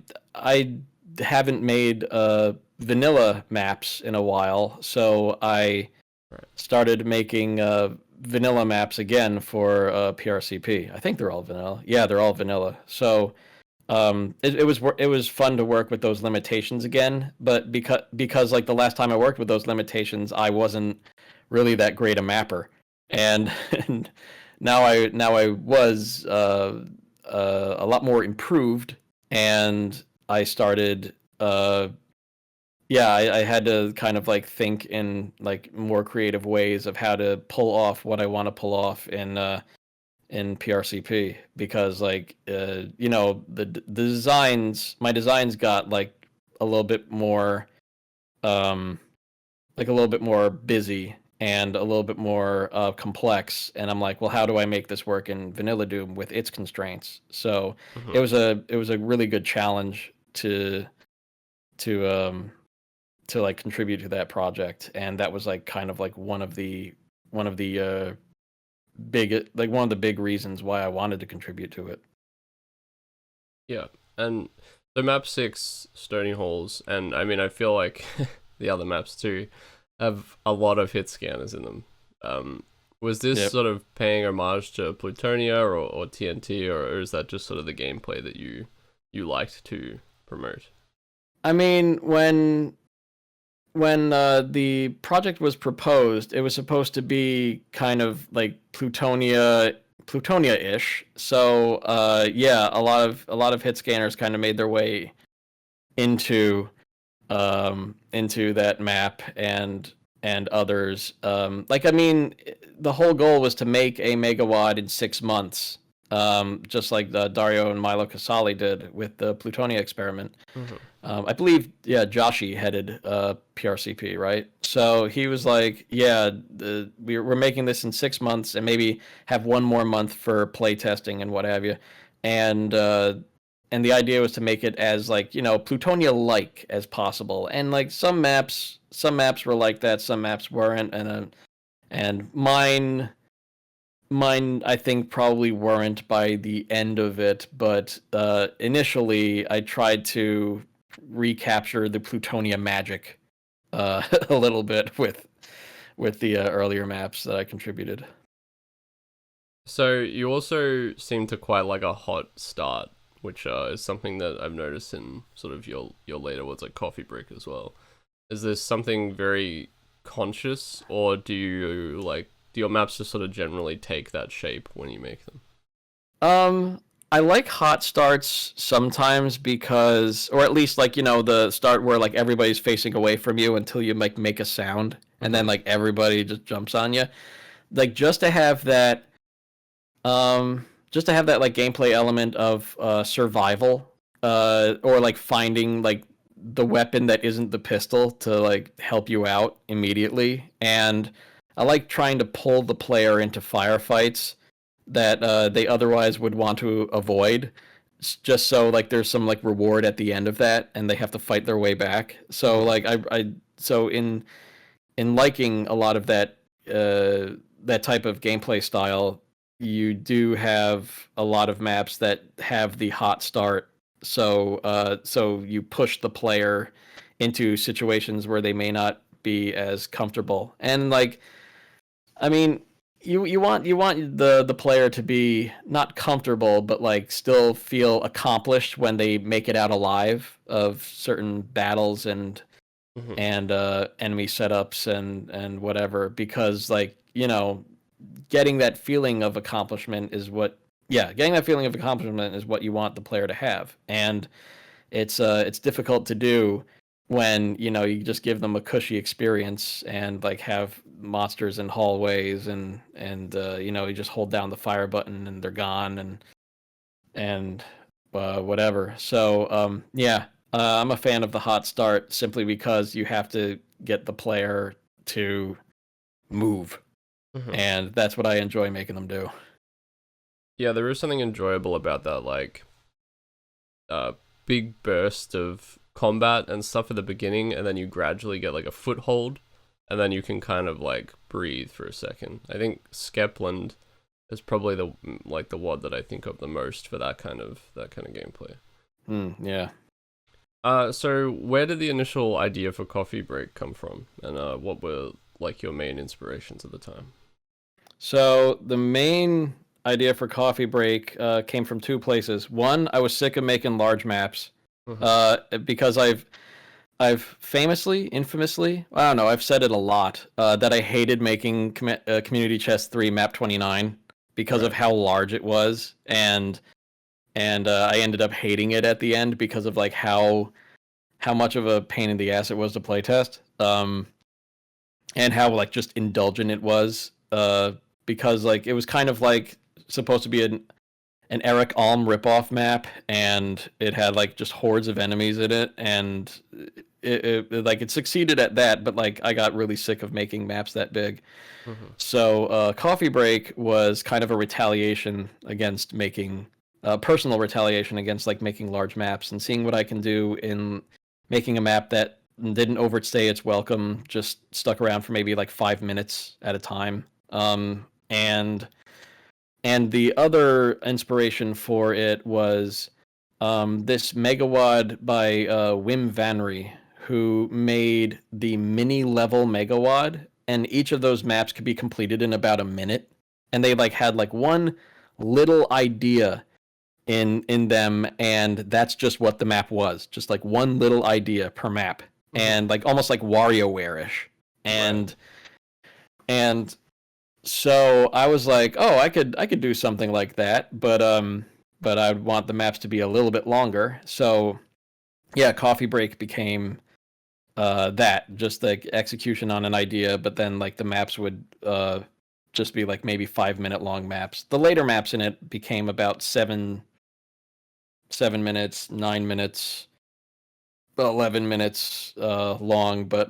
haven't made vanilla maps in a while, so I Right. started making vanilla maps again for PRCP. I think they're all vanilla. Yeah, they're all vanilla. So, it was fun to work with those limitations again, but because like the last time I worked with those limitations, I wasn't really that great a mapper, and, and now I was a lot more improved, and I started yeah, I had to kind of like think in like more creative ways of how to pull off what I want to pull off in PRCP, because like the designs, my designs got like a little bit more um like a little bit more busy and a little bit more complex, and I'm like, well, how do I make this work in Vanilla Doom with its constraints? So it Mm-hmm. was a really good challenge to like contribute to that project, and that was like kind of like one of the one of the big reasons why I wanted to contribute to it. Yeah, and the map six Stony Halls, and I mean, I feel like the other maps too have a lot of hit scanners in them. Was this Yep. sort of paying homage to Plutonia or TNT, or is that just sort of the gameplay that you liked to promote? I mean, when the project was proposed, it was supposed to be kind of like Plutonia-ish. So yeah, a lot of hit scanners kind of made their way into into that map and others. Like, I mean, the whole goal was to make a megawad in 6 months, just like Dario and Milo Casali did with the Plutonia experiment. Hmm. I believe, yeah, Joshi headed PRCP, right? So he was like, yeah, we're making this in 6 months and maybe have one more month for play testing and what have you. And and the idea was to make it as like, Plutonia like as possible. And like some maps were like that, some maps weren't, and mine I think probably weren't by the end of it, but initially I tried to recapture the Plutonia magic a little bit with the earlier maps that I contributed. So you also seem to quite like a hot start, which is something that I've noticed in sort of your later words like Coffee Break as well. Is this something very conscious, or do your maps just sort of generally take that shape when you make them? I like hot starts sometimes because, or at least like, the start where like everybody's facing away from you until you like make a sound, and then Mm-hmm. like everybody just jumps on you. Like just to have that like gameplay element of survival, or like finding like the weapon that isn't the pistol to like help you out immediately. And I like trying to pull the player into firefights that they otherwise would want to avoid, just so like there's some like reward at the end of that, and they have to fight their way back. So Mm-hmm. like so in liking a lot of that type of gameplay style, you do have a lot of maps that have the hot start. So so you push the player into situations where they may not be as comfortable. And like, I mean, you want the player to be not comfortable, but like still feel accomplished when they make it out alive of certain battles Mm-hmm. and enemy setups and whatever, because like, getting that feeling of accomplishment is what yeah getting that feeling of accomplishment is what you want the player to have. And it's difficult to do when you just give them a cushy experience and like have monsters in hallways and you just hold down the fire button and they're gone and whatever. So yeah, I'm a fan of the hot start simply because you have to get the player to move, Mm-hmm. and that's what I enjoy making them do. Yeah, there is something enjoyable about that, like uh, big burst of combat and stuff at the beginning, and then you gradually get like a foothold, and then you can kind of like breathe for a second. I think Skepland is probably the wad that I think of the most for that kind of gameplay. Yeah. So where did the initial idea for Coffee Break come from, and what were like your main inspirations at the time? So the main idea for Coffee Break came from two places. One, I was sick of making large maps, Mm-hmm. because I've infamously, I don't know, I've said it a lot, that I hated making Community Chest 3 Map 29 because of Right. how large it was, and I ended up hating it at the end because of like how much of a pain in the ass it was to playtest, and how like just indulgent it was, because like it was kind of like supposed to be an Eric Alm ripoff map, and it had like just hordes of enemies in it, and like it succeeded at that, but like I got really sick of making maps that big. Mm-hmm. So Coffee Break was kind of a retaliation against making personal retaliation against like making large maps and seeing what I can do in making a map that didn't overstay its welcome, just stuck around for maybe like 5 minutes at a time. And the other inspiration for it was this Megawad by Wim Vanry, who made the mini level Megawad, and each of those maps could be completed in about a minute. And they like had like one little idea in them, and that's just what the map was, just like one little idea per map. and like almost like WarioWare-ish. And so I was like, oh, I could do something like that, but I'd want the maps to be a little bit longer. So yeah, Coffee Break became that, just like execution on an idea, but then like the maps would just be like maybe 5-minute long maps. The later maps in it became about 7 minutes, 9 minutes, 11 minutes long, but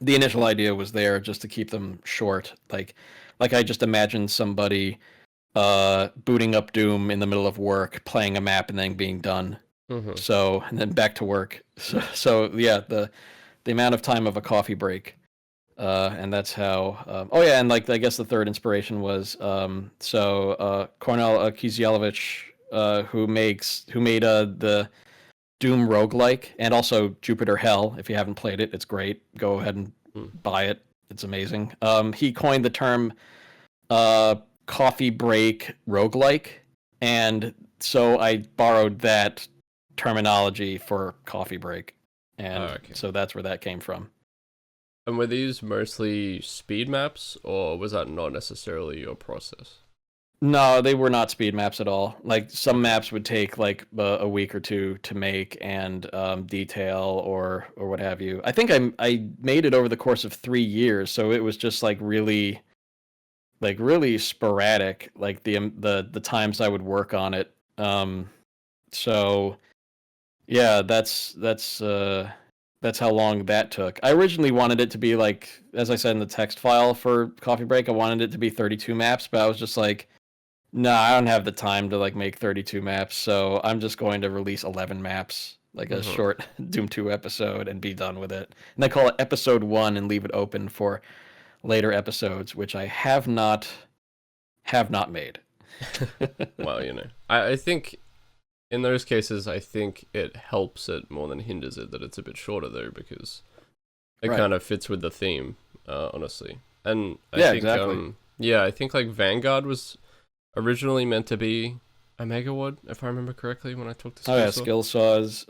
the initial idea was there just to keep them short. Like I just imagined somebody booting up Doom in the middle of work, playing a map, and then being done. So, and then back to work. So yeah, the amount of time of a coffee break, and that's how. Oh yeah, and like I guess the third inspiration was Kornel Kizielovich, who made the Doom roguelike, and also Jupiter Hell. If you haven't played it, it's great. Go ahead and buy it. It's amazing. He coined the term coffee break roguelike, and so I borrowed that terminology for coffee break, and so that's where that came from. And were these mostly speed maps, or was that not necessarily your process? No, they were not speed maps at all. Like some maps would take like a week or two to make and detail or what have you. I think I made it over the course of 3 years, so it was just like really sporadic. Like the times I would work on it. So yeah, that's how long that took. I originally wanted it to be like, as I said in the text file for Coffee Break, I wanted it to be 32 maps, but I was just like, no, I don't have the time to like make 32 maps, so I'm just going to release 11 maps, like a short Doom 2 episode, and be done with it. And I call it episode 1 and leave it open for later episodes, which I have not made. Well, I think in those cases, I think it helps it more than hinders it that it's a bit shorter, though, because it kind of fits with the theme, honestly. And I think, exactly. I think like Vanguard was originally meant to be a megawad, if I remember correctly, when I talked to Skillsaws.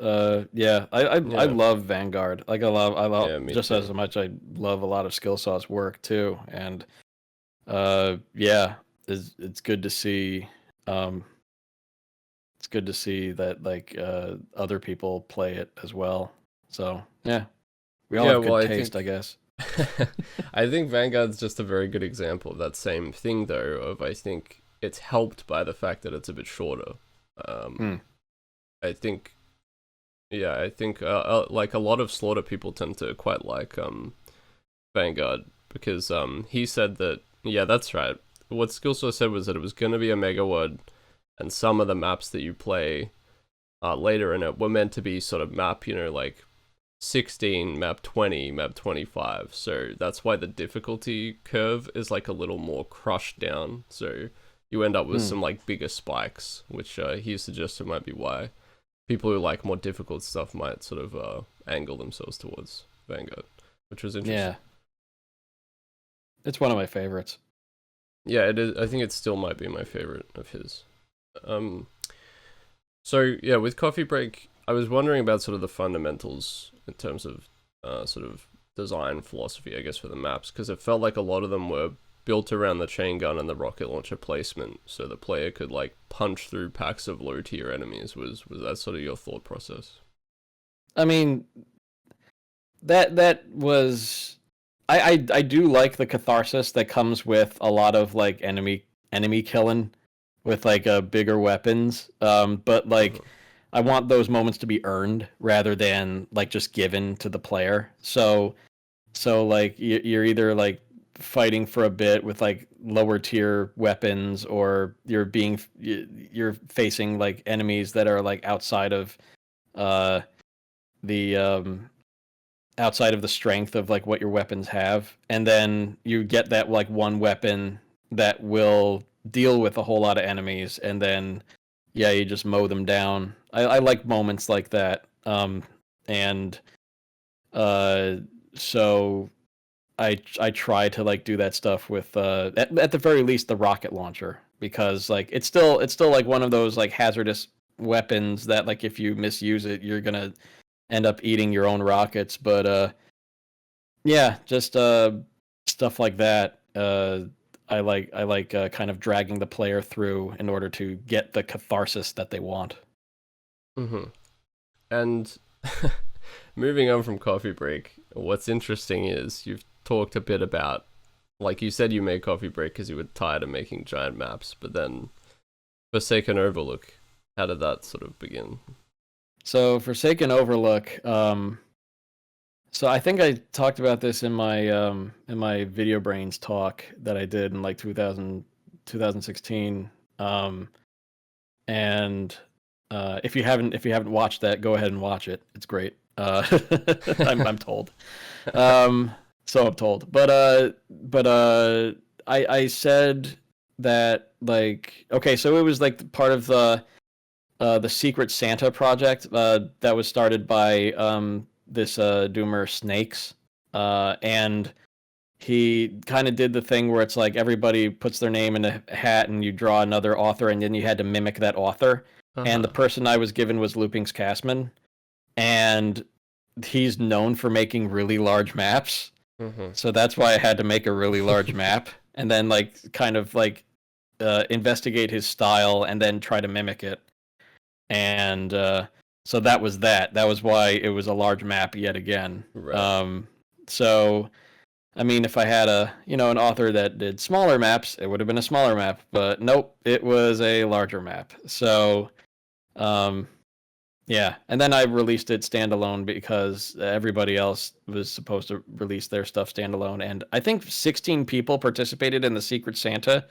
I love Vanguard. Like I love just as much. I love a lot of Skillsaws work too, and it's good to see. It's good to see that like other people play it as well. So yeah, we all have good taste, I guess. I think Vanguard's just a very good example of that same thing, though. Of I think it's helped by the fact that it's a bit shorter. I think, like a lot of Slaughter people tend to quite like Vanguard because he said that that's right. What Skillsaw said was that it was going to be a megawad, and some of the maps that you play later in it were meant to be sort of map, like 16, map 20, map 25. So that's why the difficulty curve is like a little more crushed down. So you end up with some like bigger spikes, which he suggested might be why people who like more difficult stuff might sort of angle themselves towards Vanguard, which was interesting. Yeah, it's one of my favorites. Yeah, it is. I think it still might be my favorite of his. So yeah, with Coffee Break, I was wondering about sort of the fundamentals in terms of sort of design philosophy, I guess, for the maps, because it felt like a lot of them were built around the chain gun and the rocket launcher placement, so the player could like punch through packs of low tier enemies. Was that sort of your thought process? I mean, that was I do like the catharsis that comes with a lot of like enemy killing with like bigger weapons, but like I want those moments to be earned rather than like just given to the player. So like you're either like fighting for a bit with like lower tier weapons, or you're facing like enemies that are like outside of the strength of like what your weapons have, and then you get that like one weapon that will deal with a whole lot of enemies, and then you just mow them down. I like moments like that, and so I try to like do that stuff with at the very least the rocket launcher, because like it's still like one of those like hazardous weapons that like if you misuse it, you're gonna end up eating your own rockets. But yeah, just stuff like that. I like kind of dragging the player through in order to get the catharsis that they want. Mm-hmm. And moving on from Coffee Break, what's interesting is you've talked a bit about, like you said, you made Coffee Break because you were tired of making giant maps, but then Forsaken Overlook, how did that sort of begin? So Forsaken Overlook, so I think I talked about this in my Video Brains talk that I did in like 2016. And if you haven't watched that, go ahead and watch it. It's great. I'm told. Um, so I'm told. But I said that, like, okay, so it was like part of the Secret Santa project that was started by this doomer Snakes, and he kind of did the thing where it's like everybody puts their name in a hat and you draw another author, and then you had to mimic that author. And the person I was given was Loopings Castman, and he's known for making really large maps. So that's why I had to make a really large map, and then like kind of like investigate his style and then try to mimic it. And so that was that. That was why it was a large map yet again. Right. So I mean, if I had an author that did smaller maps, it would have been a smaller map. But nope, it was a larger map. So yeah, and then I released it standalone because everybody else was supposed to release their stuff standalone, and I think 16 people participated in the Secret Santa,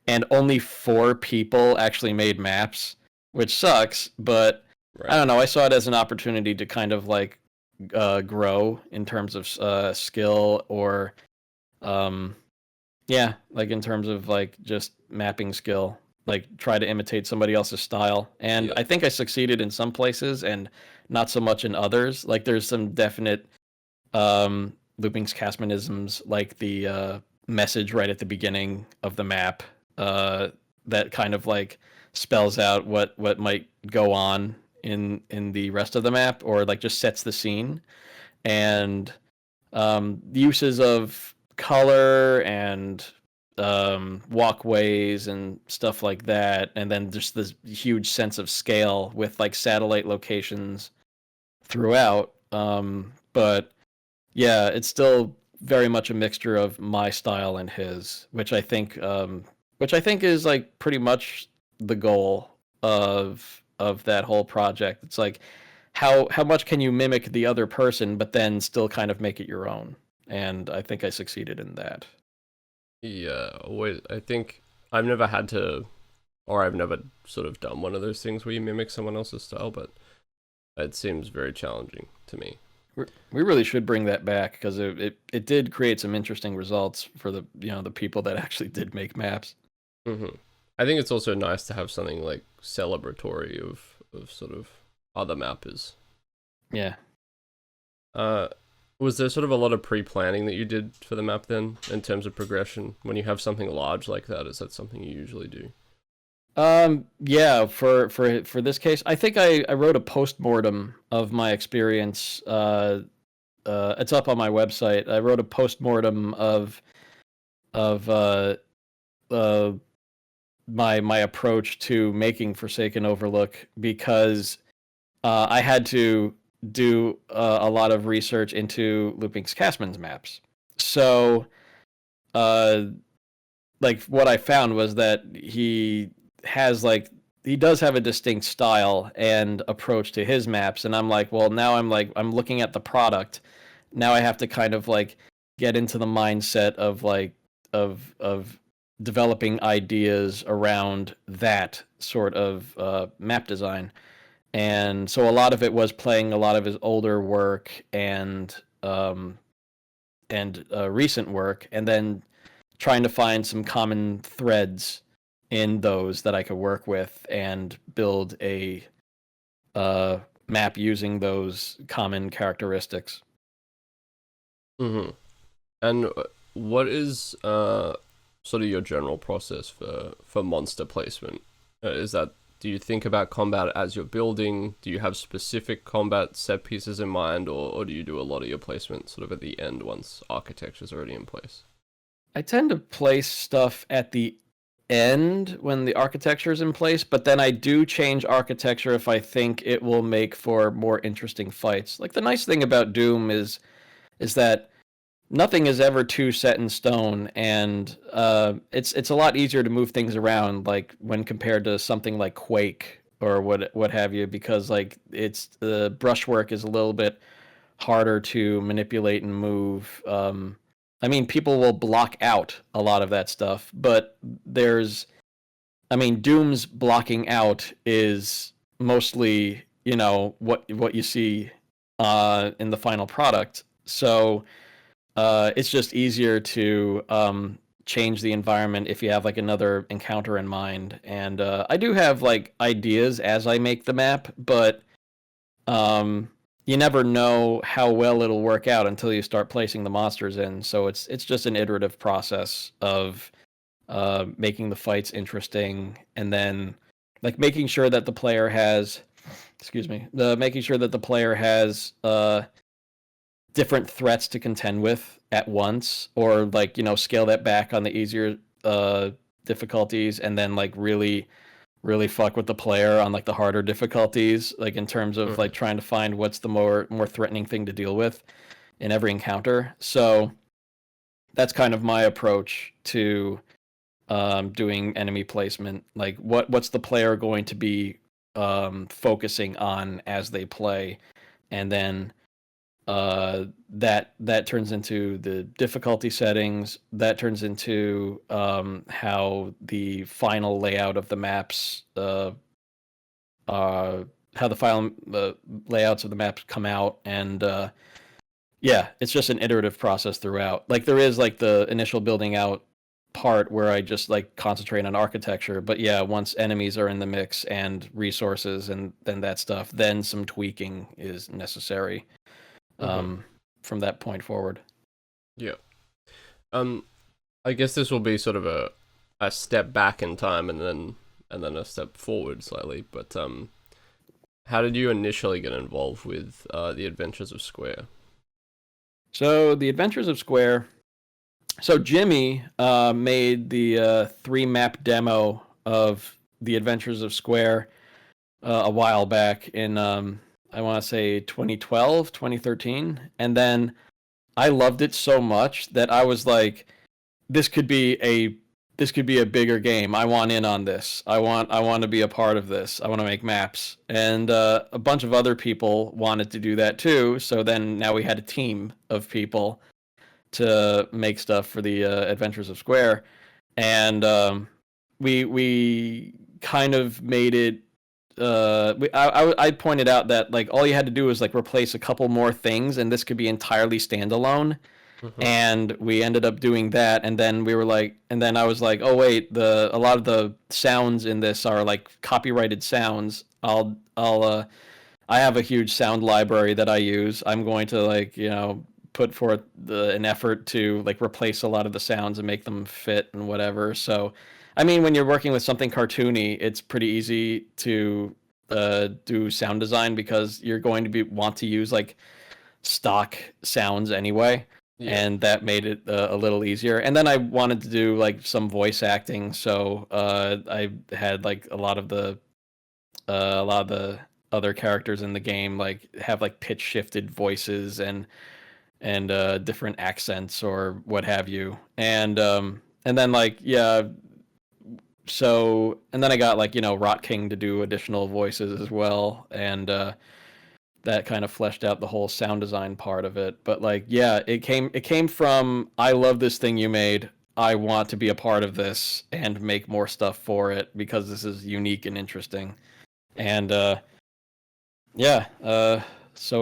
and only 4 people actually made maps, which sucks. But Right. I don't know. I saw it as an opportunity to kind of like grow in terms of skill, or yeah, like in terms of like just mapping skill, like try to imitate somebody else's style. And Yeah. I think I succeeded in some places and not so much in others. Like there's some definite loopings Castmanisms, like the message right at the beginning of the map, that kind of like spells out what might go on in the rest of the map, or like just sets the scene. And uses of color and walkways and stuff like that, and then just this huge sense of scale with like satellite locations throughout. But yeah, it's still very much a mixture of my style and his, which I think is like pretty much the goal of that whole project. It's like how much can you mimic the other person, but then still kind of make it your own? And I think I succeeded in that. Yeah, always. I think I've never had to, or I've never sort of done one of those things where you mimic someone else's style, but it seems very challenging to me. We really should bring that back because it did create some interesting results for the people that actually did make maps. hmm I think it's also nice to have something like celebratory of sort of other mappers. Yeah. Uh, was there sort of a lot of pre-planning that you did for the map then, in terms of progression? When you have something large like that, is that something you usually do? Yeah, for this case, I think I wrote a postmortem of my experience. It's up on my website. I wrote a postmortem of uh my approach to making Forsaken Overlook, because I had to do a lot of research into Loopings Castman's maps. So, uh, like what I found was that he does have a distinct style and approach to his maps, and I'm like, well, now I'm looking at the product. Now I have to kind of like get into the mindset of like of developing ideas around that sort of map design. And so a lot of it was playing a lot of his older work um, and recent work, and then trying to find some common threads in those that I could work with and build a map using those common characteristics. hmm And what is sort of your general process for monster placement? Is that do you think about combat as you're building? Do you have specific combat set pieces in mind, or do you do a lot of your placement sort of at the end once architecture's already in place? I tend to place stuff at the end when the architecture is in place, but then I do change architecture if I think it will make for more interesting fights. Like the nice thing about Doom is that nothing is ever too set in stone, and it's a lot easier to move things around, like when compared to something like Quake or what have you, because like it's the brushwork is a little bit harder to manipulate and move. I mean, people will block out a lot of that stuff, but Doom's blocking out is mostly, what you see in the final product. So it's just easier to change the environment if you have like another encounter in mind. And I do have like ideas as I make the map, but you never know how well it'll work out until you start placing the monsters in. So it's just an iterative process of making the fights interesting, and then like making sure that the player has, making sure that the player has different threats to contend with at once, or like scale that back on the easier difficulties, and then like really fuck with the player on like the harder difficulties, like in terms of like trying to find what's the more threatening thing to deal with in every encounter. So that's kind of my approach to doing enemy placement. Like what's the player going to be focusing on as they play, and then that turns into the difficulty settings. That turns into how the final layout of the maps, how the final layouts of the maps come out, and yeah, it's just an iterative process throughout. Like there is like the initial building out part where I just like concentrate on architecture, but yeah, once enemies are in the mix and resources and then that stuff, then some tweaking is necessary. From that point forward. Yeah. I guess this will be sort of a step back in time and then a step forward slightly. But how did you initially get involved with the Adventures of Square? So the Adventures of Square. So Jimmy made the 3-map demo of the Adventures of Square a while back in I want to say 2012, 2013. And then I loved it so much that I was like, this could be a bigger game. I want in on this. I want to be a part of this. I want to make maps. And a bunch of other people wanted to do that too. So then now we had a team of people to make stuff for the Adventures of Square. And we kind of made it. I pointed out that like all you had to do was like replace a couple more things, and this could be entirely standalone. And we ended up doing that, and then we were like, and then I was like, oh wait, a lot of the sounds in this are like copyrighted sounds. I have a huge sound library that I use. I'm going to like put forth an effort to like replace a lot of the sounds and make them fit and whatever. So I mean, when you're working with something cartoony, it's pretty easy to do sound design because you're going to want to use like stock sounds anyway, and that made it a little easier. And then I wanted to do like some voice acting, so I had like a lot of the other characters in the game like have like pitch shifted voices and different accents or what have you, and then like so, and then I got like Rot King to do additional voices as well, and that kind of fleshed out the whole sound design part of it. But like it came from, I love this thing you made, I want to be a part of this and make more stuff for it because this is unique and interesting. And so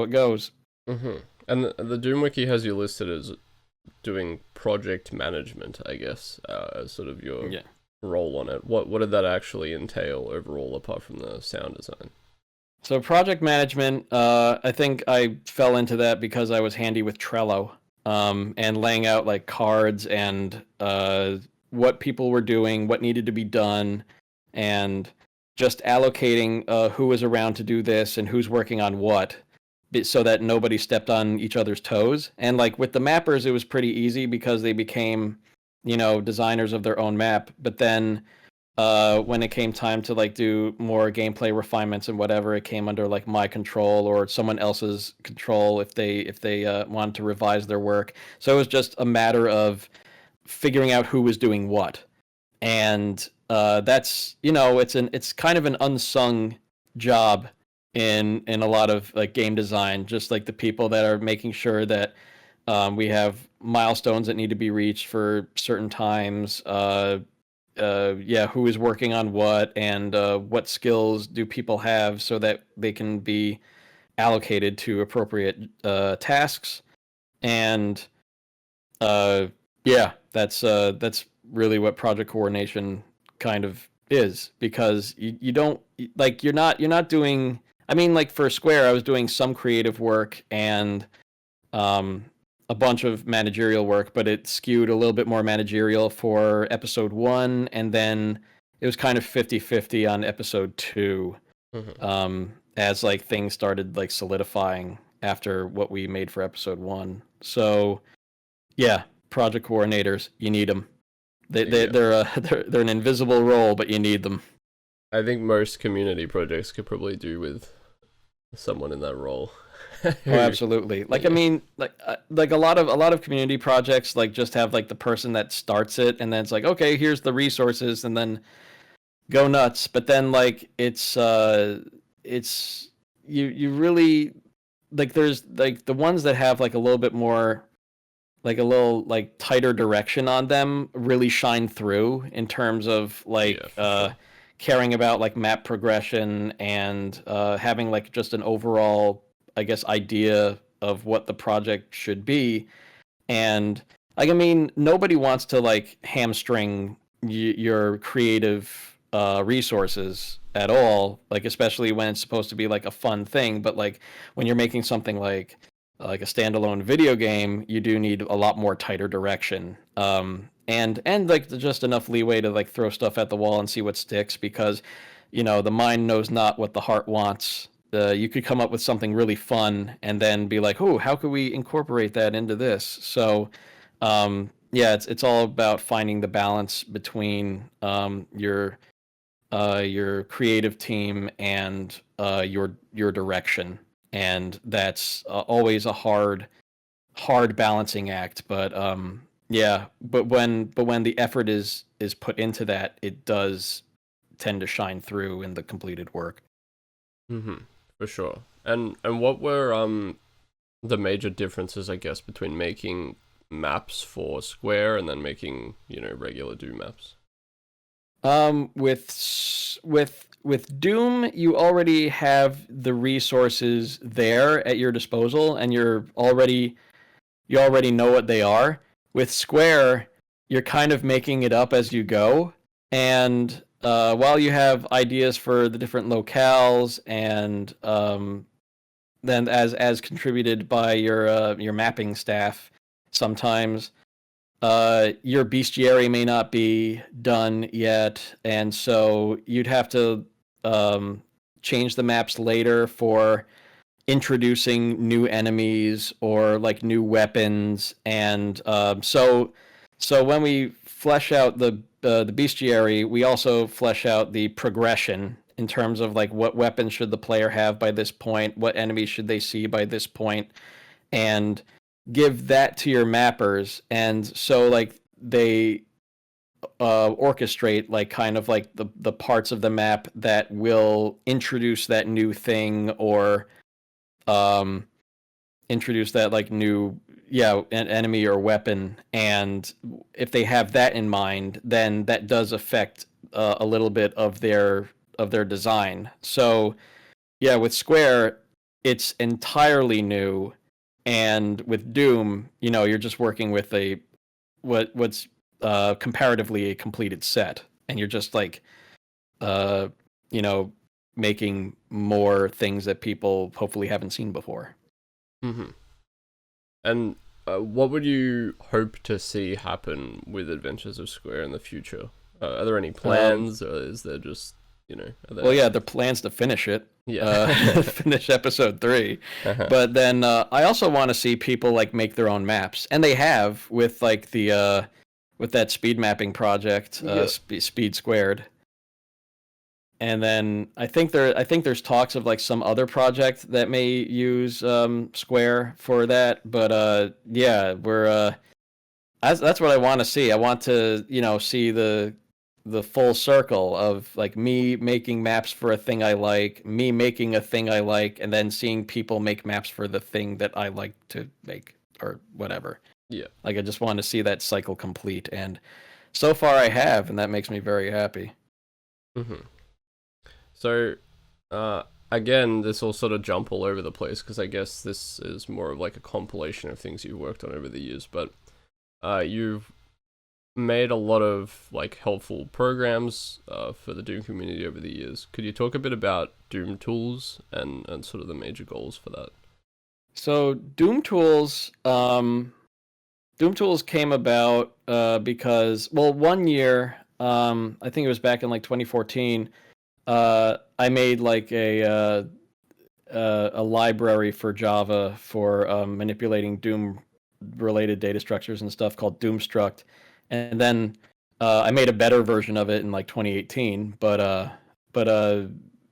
it goes. And the Doom Wiki has you listed as doing project management, I guess, as sort of your role on it. What did that actually entail overall, apart from the sound design? So project management, I think I fell into that because I was handy with Trello, and laying out like cards and what people were doing, what needed to be done, and just allocating who was around to do this and who's working on what, so that nobody stepped on each other's toes. And like with the mappers, it was pretty easy because they became, designers of their own map. But then when it came time to like do more gameplay refinements and whatever, it came under like my control or someone else's control if they wanted to revise their work. So it was just a matter of figuring out who was doing what. And that's, it's kind of an unsung job in a lot of like game design, just like the people that are making sure that we have milestones that need to be reached for certain times. Who is working on what, and what skills do people have so that they can be allocated to appropriate tasks. And that's really what project coordination kind of is, because you don't like you're not doing. I mean, like for Square, I was doing some creative work and a bunch of managerial work, but it skewed a little bit more managerial for episode 1, and then it was kind of 50-50 on episode 2. As like things started like solidifying after what we made for episode 1. So yeah, project coordinators, you need them. They're an invisible role, but you need them. I think most community projects could probably do with someone in that role. Oh, absolutely. Like, I mean, like a lot of community projects like just have like the person that starts it, and then it's like, okay, here's the resources, and then go nuts. But then like it's you really like, there's like the ones that have like a little bit more, like a little like tighter direction on them, really shine through in terms of like sure. caring about like map progression and having like just an overall, I guess, idea of what the project should be. And like, I mean, nobody wants to like hamstring your creative resources at all, like especially when it's supposed to be like a fun thing. But like when you're making something like a standalone video game, you do need a lot more tighter direction. And like just enough leeway to like throw stuff at the wall and see what sticks, because the mind knows not what the heart wants. You could come up with something really fun and then be like, oh, how could we incorporate that into this? So yeah, it's all about finding the balance between your creative team and your direction. And that's always a hard balancing act. But yeah, but when the effort is put into that, it does tend to shine through in the completed work. For sure. And what were the major differences, I guess, between making maps for Square and then making, regular Doom maps? With Doom, you already have the resources there at your disposal, and you already know what they are. With Square, you're kind of making it up as you go, and while you have ideas for the different locales, and then as contributed by your mapping staff, sometimes your bestiary may not be done yet, and so you'd have to change the maps later for introducing new enemies or like new weapons. And so when we flesh out the bestiary, we also flesh out the progression in terms of like what weapons should the player have by this point, what enemies should they see by this point, and give that to your mappers. And so like they orchestrate like kind of like the parts of the map that will introduce that new thing, or introduce that like new an enemy or weapon. And if they have that in mind, then that does affect a little bit of their design. So yeah, with Square, it's entirely new. And with Doom, you're just working with what's comparatively a completed set, and you're just like making more things that people hopefully haven't seen before. And what would you hope to see happen with Adventures of Square in the future? Are there any plans, or is there just you know, are Well, there... yeah, the plans to finish it, Yeah. finish episode 3. Uh-huh. But then I also want to see people like make their own maps, and they have with like the with that speed mapping project, Yeah. Speed Squared. And then I think there's talks of like some other project that may use Square for that. But yeah, we're that's what I want to see. I want to, you know, see the full circle of like me making maps for a thing I like, me making a thing I like, and then seeing people make maps for the thing that I like to make or whatever. Yeah. Like I just want to see that cycle complete, and so far I have, and that makes me very happy. Mm-hmm. So, again, this will sort of jump all over the place because I guess this is more of like a compilation of things you've worked on over the years. But you've made a lot of like helpful programs for the Doom community over the years. Could you talk a bit about Doom tools and sort of the major goals for that? So Doom tools came about because, well, one year, I think it was back in like 2014. I made like a library for Java for manipulating Doom related data structures and stuff called Doom Struct, and then I made a better version of it in like 2018. But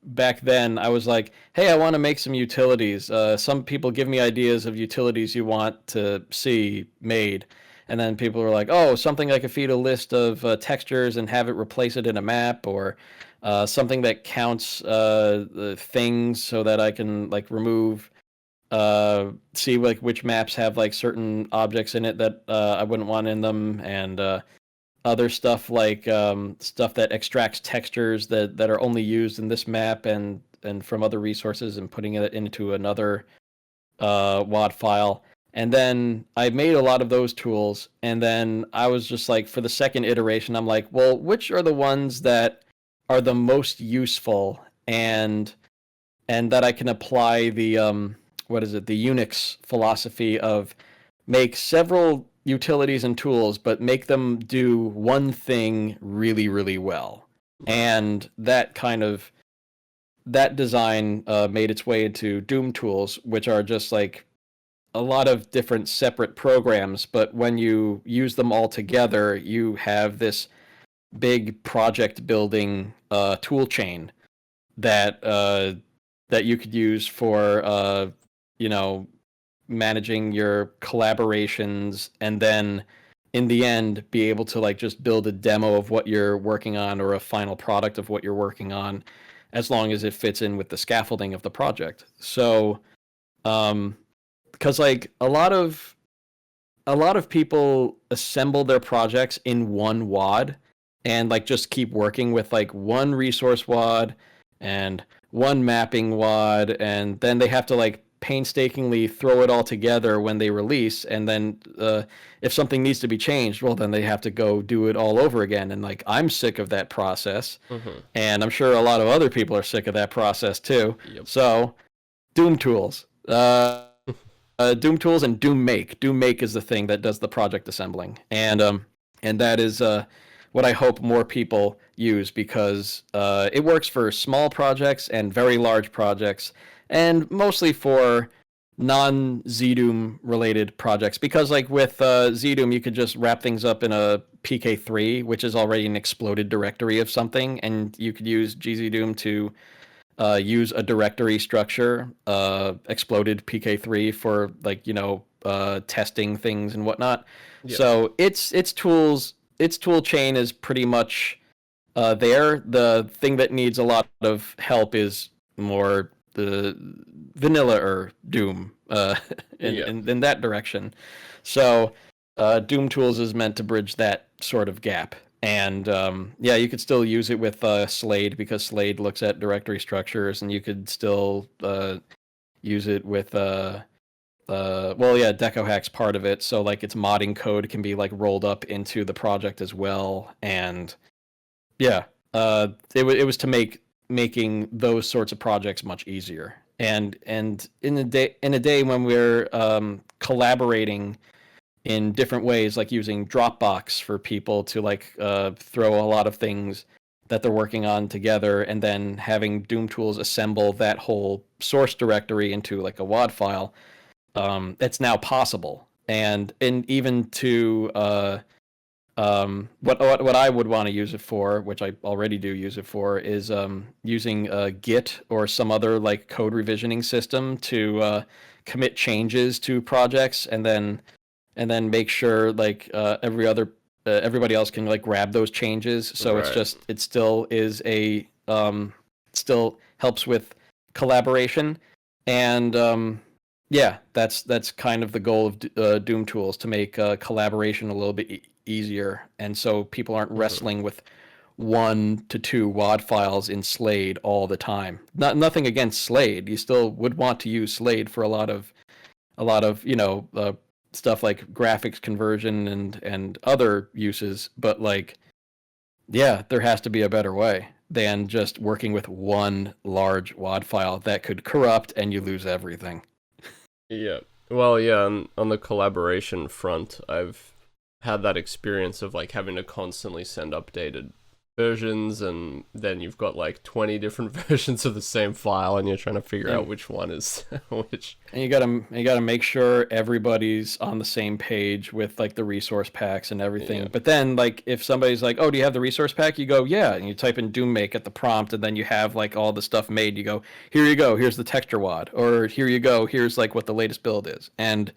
back then I was like, hey, I want to make some utilities. Some people give me ideas of utilities you want to see made. And then people were like, oh, something I could feed a list of textures and have it replace it in a map, or something that counts the things so that I can like remove, see like which maps have like certain objects in it that I wouldn't want in them, and other stuff like stuff that extracts textures that are only used in this map and from other resources and putting it into another WAD file. And then I made a lot of those tools, and then I was just like, for the second iteration, I'm like, well, which are the ones that are the most useful and that I can apply the what is it, the Unix philosophy of make several utilities and tools, but make them do one thing really, really well. Right. And that design made its way into Doom tools, which are just like a lot of different separate programs, but when you use them all together, you have this big project building tool chain that you could use for you know, managing your collaborations, and then in the end be able to like just build a demo of what you're working on or a final product of what you're working on, as long as it fits in with the scaffolding of the project. So because like a lot of people assemble their projects in one WAD and like just keep working with like one resource WAD and one mapping WAD, and then they have to like painstakingly throw it all together when they release, and then if something needs to be changed, well, then they have to go do it all over again. And like I'm sick of that process, Mm-hmm. and I'm sure a lot of other people are sick of that process too. Yep. So Doom tools. Doom tools and Doom Make. Doom Make is the thing that does the project assembling, and that is what I hope more people use, because it works for small projects and very large projects, and mostly for non-ZDoom related projects. Because like with ZDoom, you could just wrap things up in a PK3, which is already an exploded directory of something, and you could use GZDoom to use a directory structure, exploded PK3 for like, you know, testing things and whatnot. Yeah. So its tool chain is pretty much there. The thing that needs a lot of help is more the vanilla or Doom in that direction. So Doom Tools is meant to bridge that sort of gap. And yeah, you could still use it with Slade, because Slade looks at directory structures, and you could still use it with well, yeah, DecoHack's part of it, so like its modding code can be like rolled up into the project as well. And yeah, it was to making those sorts of projects much easier. And in a day when we're collaborating in different ways, like using Dropbox for people to like throw a lot of things that they're working on together, and then having Doom Tools assemble that whole source directory into like a WAD file. It's now possible, and even to what I would want to use it for, which I already do use it for, is using Git or some other like code revisioning system to commit changes to projects, and then make sure like everybody else can like grab those changes. So Right. it still is still helps with collaboration, and yeah, that's kind of the goal of Doom Tools, to make collaboration a little bit easier, and so people aren't wrestling with 1 to 2 WAD files in Slade all the time. Nothing against Slade. You still would want to use Slade for a lot of stuff like graphics conversion and other uses, but like, yeah, there has to be a better way than just working with one large WAD file that could corrupt and you lose everything. Yeah. Well, yeah, on the collaboration front, I've had that experience of like having to constantly send updated versions, and then you've got like 20 different versions of the same file, and you're trying to figure out which one is which. And you gotta make sure everybody's on the same page with like the resource packs and everything. Yeah. But then like if somebody's like, "Oh, do you have the resource pack?" You go, "Yeah," and you type in Doom make at the prompt, and then you have like all the stuff made. You go, "Here you go. Here's the texture wad," or "Here you go. Here's like what the latest build is," and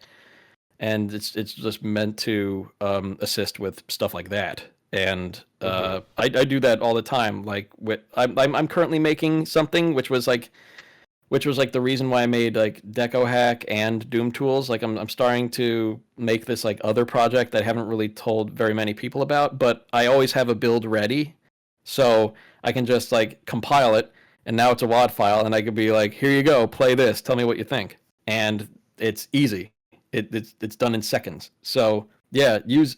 it's just meant to assist with stuff like that. And I do that all the time. Like I'm currently making something which was like the reason why I made like Deco Hack and Doom Tools. Like I'm starting to make this like other project that I haven't really told very many people about, but I always have a build ready, so I can just like compile it, and now it's a WAD file, and I could be like, "Here you go, play this. Tell me what you think," and it's easy. It's done in seconds. So yeah, use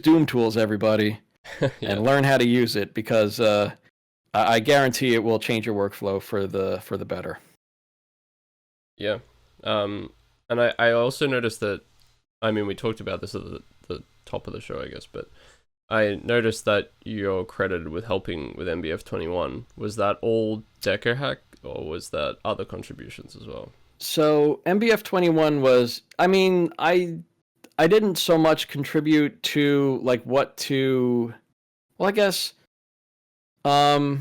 Doom Tools, everybody, Yeah. and learn how to use it, because I guarantee it will change your workflow for the better. Yeah. And I also noticed that, I mean, we talked about this at the top of the show, I guess, but I noticed that you're credited with helping with MBF21. Was that all Deco Hack, or was that other contributions as well? So MBF21 was, I mean, I didn't so much contribute to like what to, well, I guess I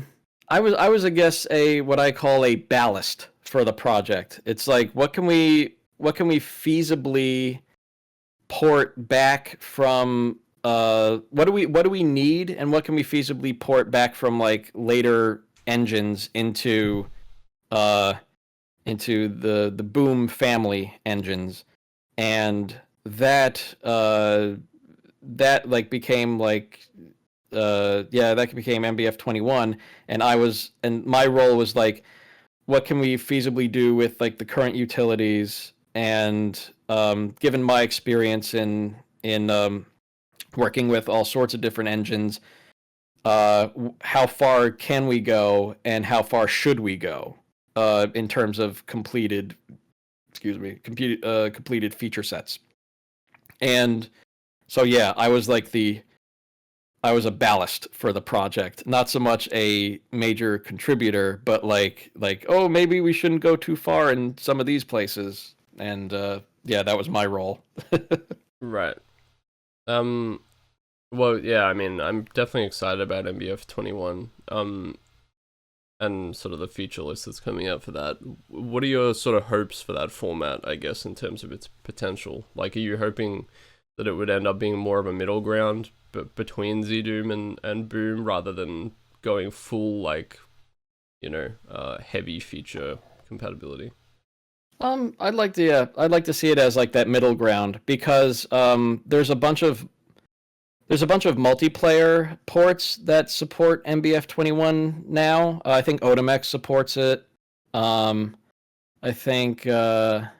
was I guess what I call a ballast for the project. It's like what can we feasibly port back from what do we need, and what can we feasibly port back from like later engines into the Boom family engines, and that like became like that became MBF21, and my role was like, what can we feasibly do with like the current utilities, and given my experience in working with all sorts of different engines, how far can we go, and how far should we go in terms of completed feature sets. And so yeah, I was a ballast for the project, not so much a major contributor, but like oh, maybe we shouldn't go too far in some of these places, and yeah, that was my role. Right. Well, yeah, I mean, I'm definitely excited about MBF21. And sort of the feature list that's coming out for that. What are your sort of hopes for that format, I guess, in terms of its potential? Like, are you hoping that it would end up being more of a middle ground between ZDoom and Boom, rather than going full, like, heavy feature compatibility? I'd like to see it as like that middle ground, because there's a bunch of multiplayer ports that support MBF21 now. I think Otomex supports it. I think I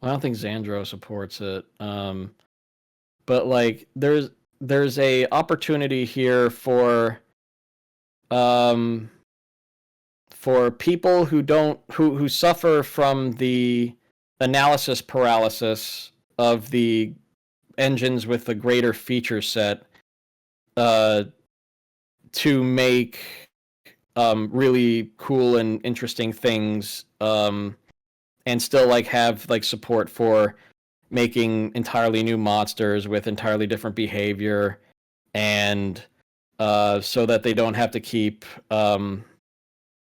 don't think Xandro supports it. But like there's a opportunity here for people who suffer from the analysis paralysis of the engines with the greater feature set, to make really cool and interesting things, and still like have like support for making entirely new monsters with entirely different behavior, and so that they don't have to keep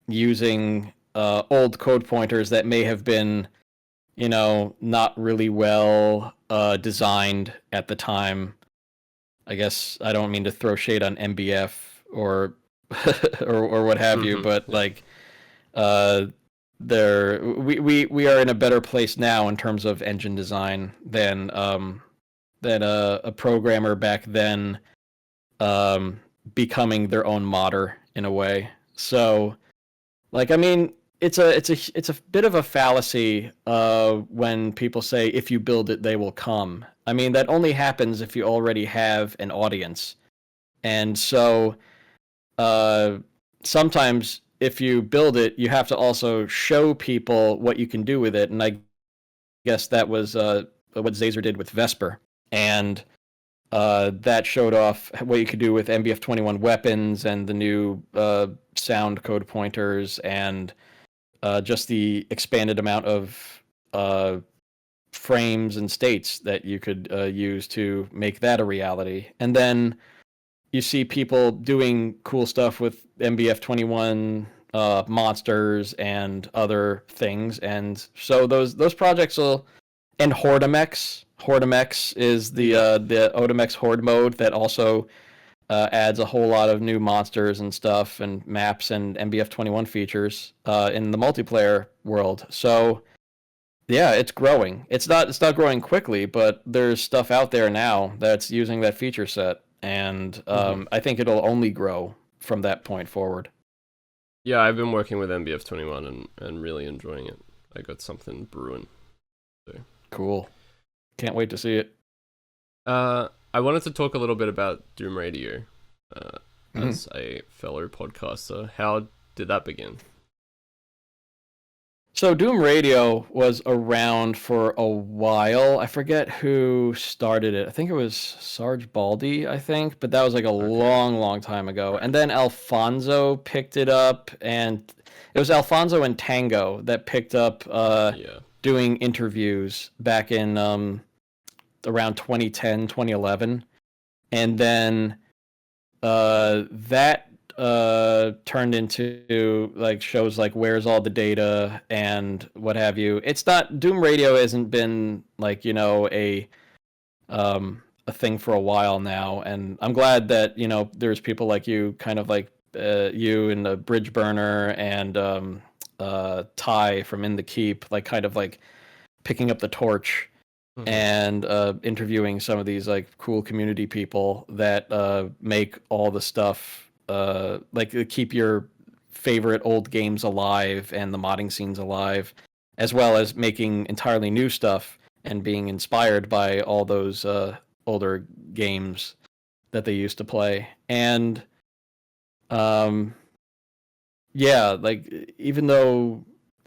using old code pointers that may have been, not really well designed at the time. I guess I don't mean to throw shade on MBF or or what have you, but like we are in a better place now in terms of engine design than a programmer back then becoming their own modder in a way. So like, I mean, it's a bit of a fallacy when people say if you build it they will come. I mean, that only happens if you already have an audience. And so sometimes if you build it, you have to also show people what you can do with it. And I guess that was what Zazer did with Vesper. And that showed off what you could do with MBF-21 weapons and the new sound code pointers, and just the expanded amount of frames and states that you could use to make that a reality. And then you see people doing cool stuff with MBF-21 monsters and other things, and so those projects will. And Hordemex. Hordemex is the Odemex Horde mode that also adds a whole lot of new monsters and stuff and maps and MBF-21 features in the multiplayer world. So yeah, it's growing. It's not growing quickly, but there's stuff out there now that's using that feature set, and I think it'll only grow from that point forward. Yeah, I've been working with MBF-21 and really enjoying it. I got something brewing. So. Cool. Can't wait to see it. I wanted to talk a little bit about Doom Radio as a fellow podcaster. How did that begin? So Doom Radio was around for a while. I forget who started it. I think it was Sarge Baldy, I think, but that was like a long time ago. And then Alfonso picked it up, and it was Alfonso and Tango that picked up doing interviews back in around 2010, 2011. And then that turned into like shows like Where's All the Data and what have you. It's not, Doom Radio hasn't been like, a thing for a while now, and I'm glad that there's people like you, kind of like you and the Bridge Burner and Ty from In the Keep, like kind of like picking up the torch and interviewing some of these like cool community people that make all the stuff like keep your favorite old games alive and the modding scenes alive, as well as making entirely new stuff and being inspired by all those older games that they used to play. And yeah, like even though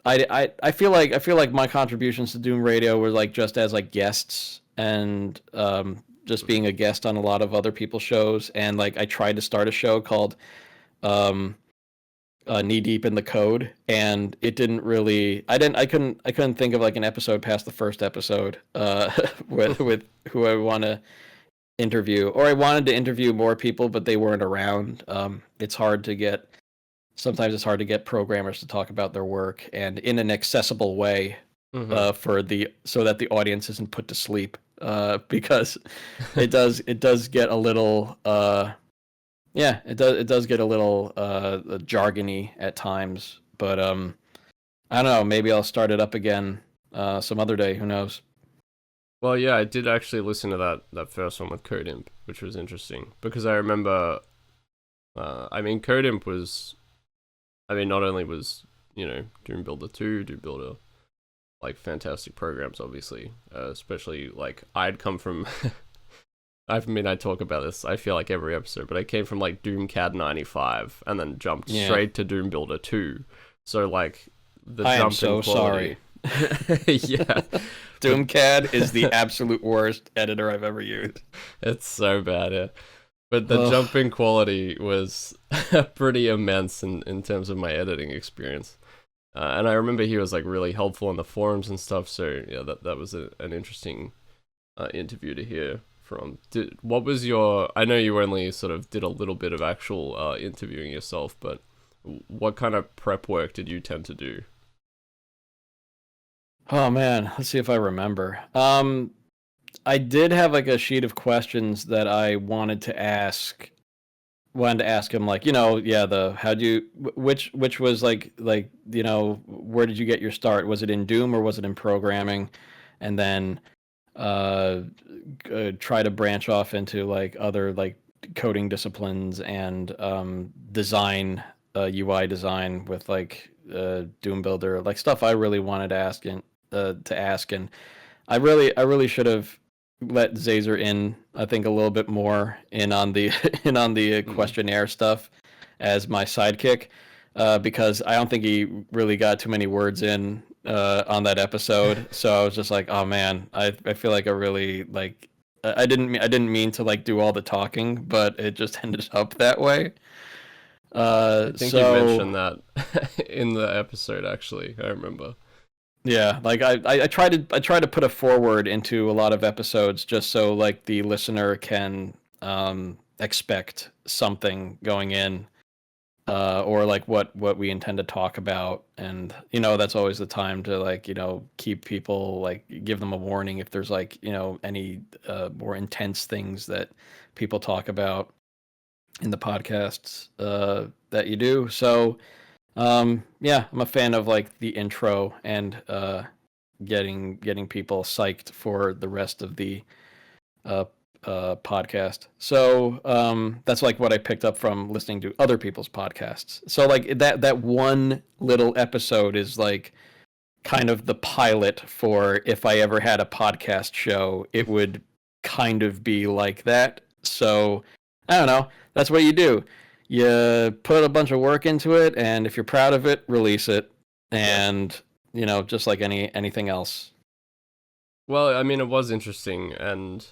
I feel like my contributions to Doom Radio were like just as like guests and just being a guest on a lot of other people's shows, and like I tried to start a show called Knee Deep in the Code, and it didn't really I couldn't think of like an episode past the first episode with who I want to interview, or I wanted to interview more people but they weren't around. Sometimes it's hard to get programmers to talk about their work and in an accessible way so that the audience isn't put to sleep, because it does get a little it does get a little jargony at times, but I don't know, maybe I'll start it up again some other day, who knows. Well, yeah, I did actually listen to that first one with CodeImp, which was interesting because I remember CodeImp was, not only was, Doom Builder 2, Doom Builder, like, fantastic programs, obviously. Especially, like, I'd come from... I talk about this, I feel like, every episode, but I came from, like, Doomcad 95, and then jumped straight to Doom Builder 2. So, like, the jump in quality... Yeah. Doomcad is the absolute worst editor I've ever used. It's so bad, yeah. But the Ugh. jump in quality was pretty immense in terms of my editing experience. And I remember he was like really helpful in the forums and stuff. So yeah, that was an interesting interview to hear from. What was your? I know you only sort of did a little bit of actual interviewing yourself, but what kind of prep work did you tend to do? Oh man, let's see if I remember. I did have like a sheet of questions that I wanted to ask him, like, yeah, the how do you which was like where did you get your start? Was it in Doom or was it in programming? And then uh, try to branch off into like other like coding disciplines and design, UI design with like Doom Builder, like stuff I really wanted to ask, and I really should have let Zazer in, I think, a little bit more in on the in on the Mm. questionnaire stuff as my sidekick, because I don't think he really got too many words in on that episode. So I was just like, oh man, I feel like I really like I didn't mean to like do all the talking, but it just ended up that way. I think you So mentioned that in the episode. Actually, I remember. yeah, like I try to put a forward into a lot of episodes just so like the listener can expect something going in, or like what we intend to talk about, and that's always the time to like keep people, like give them a warning if there's like any more intense things that people talk about in the podcasts that you do. So yeah, I'm a fan of like the intro and getting people psyched for the rest of the uh, podcast. So that's like what I picked up from listening to other people's podcasts. So like that one little episode is like kind of the pilot for if I ever had a podcast show, it would kind of be like that. So I don't know. That's what you do. You put a bunch of work into it, and if you're proud of it, release it. Yeah. And just like anything else. Well, I mean, it was interesting, and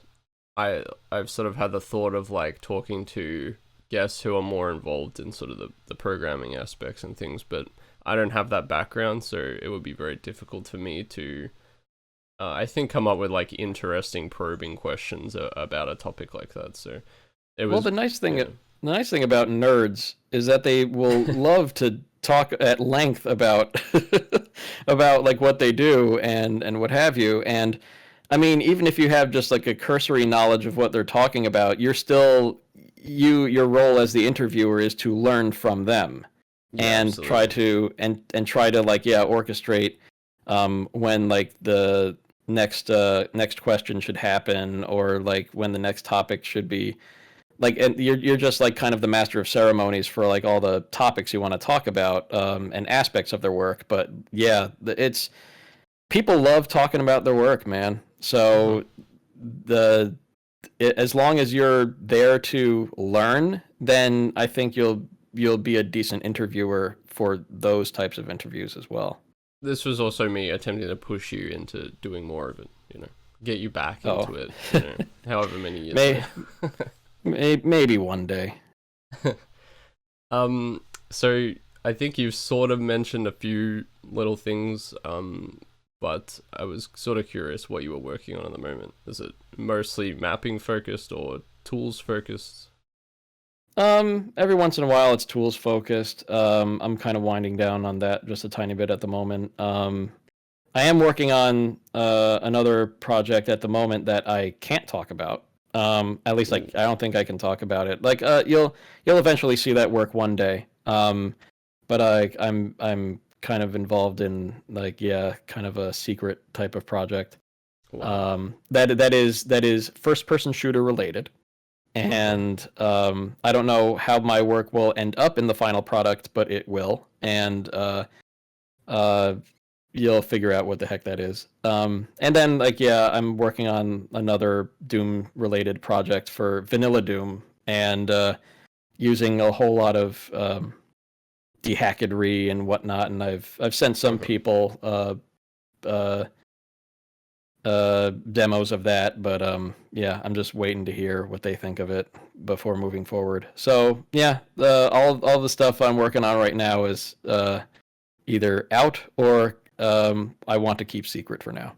I've sort of had the thought of like talking to guests who are more involved in sort of the programming aspects and things, but I don't have that background, so it would be very difficult for me to, I think, come up with like interesting probing questions about a topic like that. So it Well, was, the nice thing yeah, the nice thing about nerds is that they will love to talk at length about about like what they do and what have you. And I mean, even if you have just like a cursory knowledge of what they're talking about, you're still your role as the interviewer is to learn from them yeah, and try absolutely. to try to like orchestrate when like the next question should happen, or like when the next topic should be like, and you're just like kind of the master of ceremonies for like all the topics you want to talk about, and aspects of their work. But yeah, it's people love talking about their work, man. Hmm. So the as long as you're there to learn, then I think you'll be a decent interviewer for those types of interviews as well. This was also me attempting to push you into doing more of it, get you back Oh, into it, however many years may, later. maybe one day. Um, so I think you've sort of mentioned a few little things, but I was sort of curious what you were working on at the moment. Is it mostly mapping focused or tools focused? Every once in a while it's tools focused. I'm kind of winding down on that just a tiny bit at the moment. I am working on another project at the moment that I can't talk about. At least Ooh. like I don't think I can talk about it. Like you'll eventually see that work one day. But I'm kind of involved in like, yeah, kind of a secret type of project. Wow. That is first person shooter related, Okay. and I don't know how my work will end up in the final product, but it will, and uh, you'll figure out what the heck that is. And then like, yeah, I'm working on another Doom related project for Vanilla Doom, and using a whole lot of dehackedry and whatnot. And I've sent some Okay. people uh, demos of that, but yeah, I'm just waiting to hear what they think of it before moving forward. So yeah, all the stuff I'm working on right now is either out or I want to keep secret for now.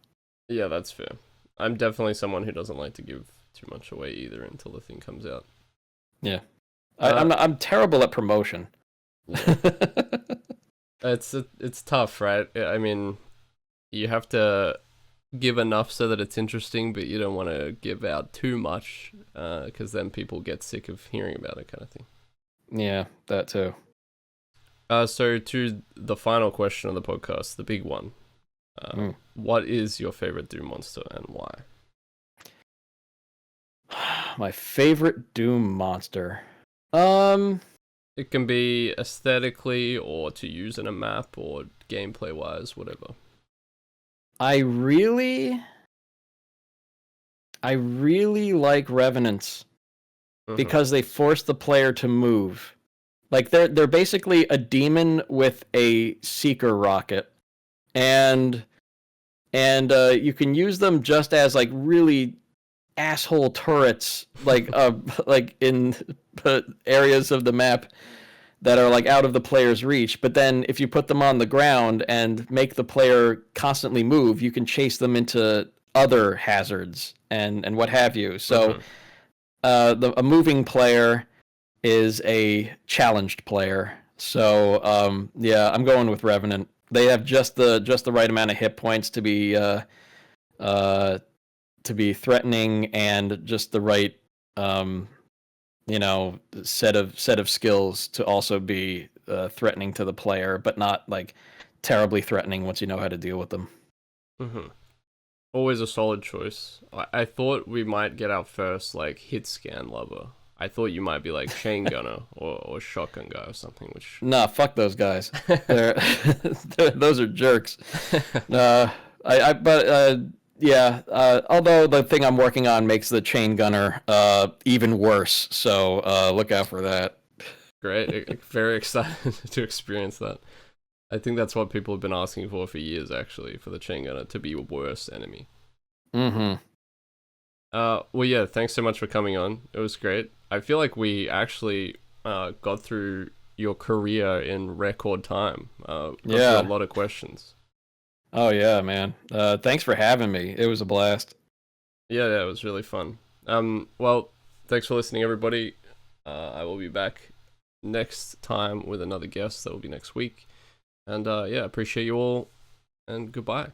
Yeah, that's fair. I'm definitely someone who doesn't like to give too much away either until the thing comes out. Yeah, I'm terrible at promotion. Yeah. It's tough, right? I mean, you have to give enough so that it's interesting, but you don't want to give out too much, because then people get sick of hearing about it, kind of thing. Yeah, that too. So to the final question of the podcast, the big one. What is your favorite Doom monster and why? My favorite Doom monster. It can be aesthetically or to use in a map or gameplay wise, whatever. I really like Revenants because they force the player to move. Like they're basically a demon with a seeker rocket, and you can use them just as like really asshole turrets, like like in areas of the map that are like out of the player's reach. But then if you put them on the ground and make the player constantly move, you can chase them into other hazards and what have you. So a moving player is a challenged player. So yeah, I'm going with Revenant. They have just the right amount of hit points to be threatening, and just the right set of skills to also be threatening to the player, but not like terribly threatening once you know how to deal with them. Always a solid choice. I thought we might get our first like hit scan lover. I thought you might be like chain gunner or shotgun guy or something. Which nah, fuck those guys. Those are jerks. Yeah. Although the thing I'm working on makes the chain gunner even worse, so look out for that. Great. Very excited to experience that. I think that's what people have been asking for years, actually, for the chain gunner to be your worst enemy. Well, yeah, thanks so much for coming on. It was great. I feel like we actually got through your career in record time. Got through a lot of questions. Oh yeah, man. Thanks for having me. It was a blast. Yeah, it was really fun. Well, thanks for listening, everybody. I will be back next time with another guest. That will be next week. And yeah, appreciate you all, and goodbye.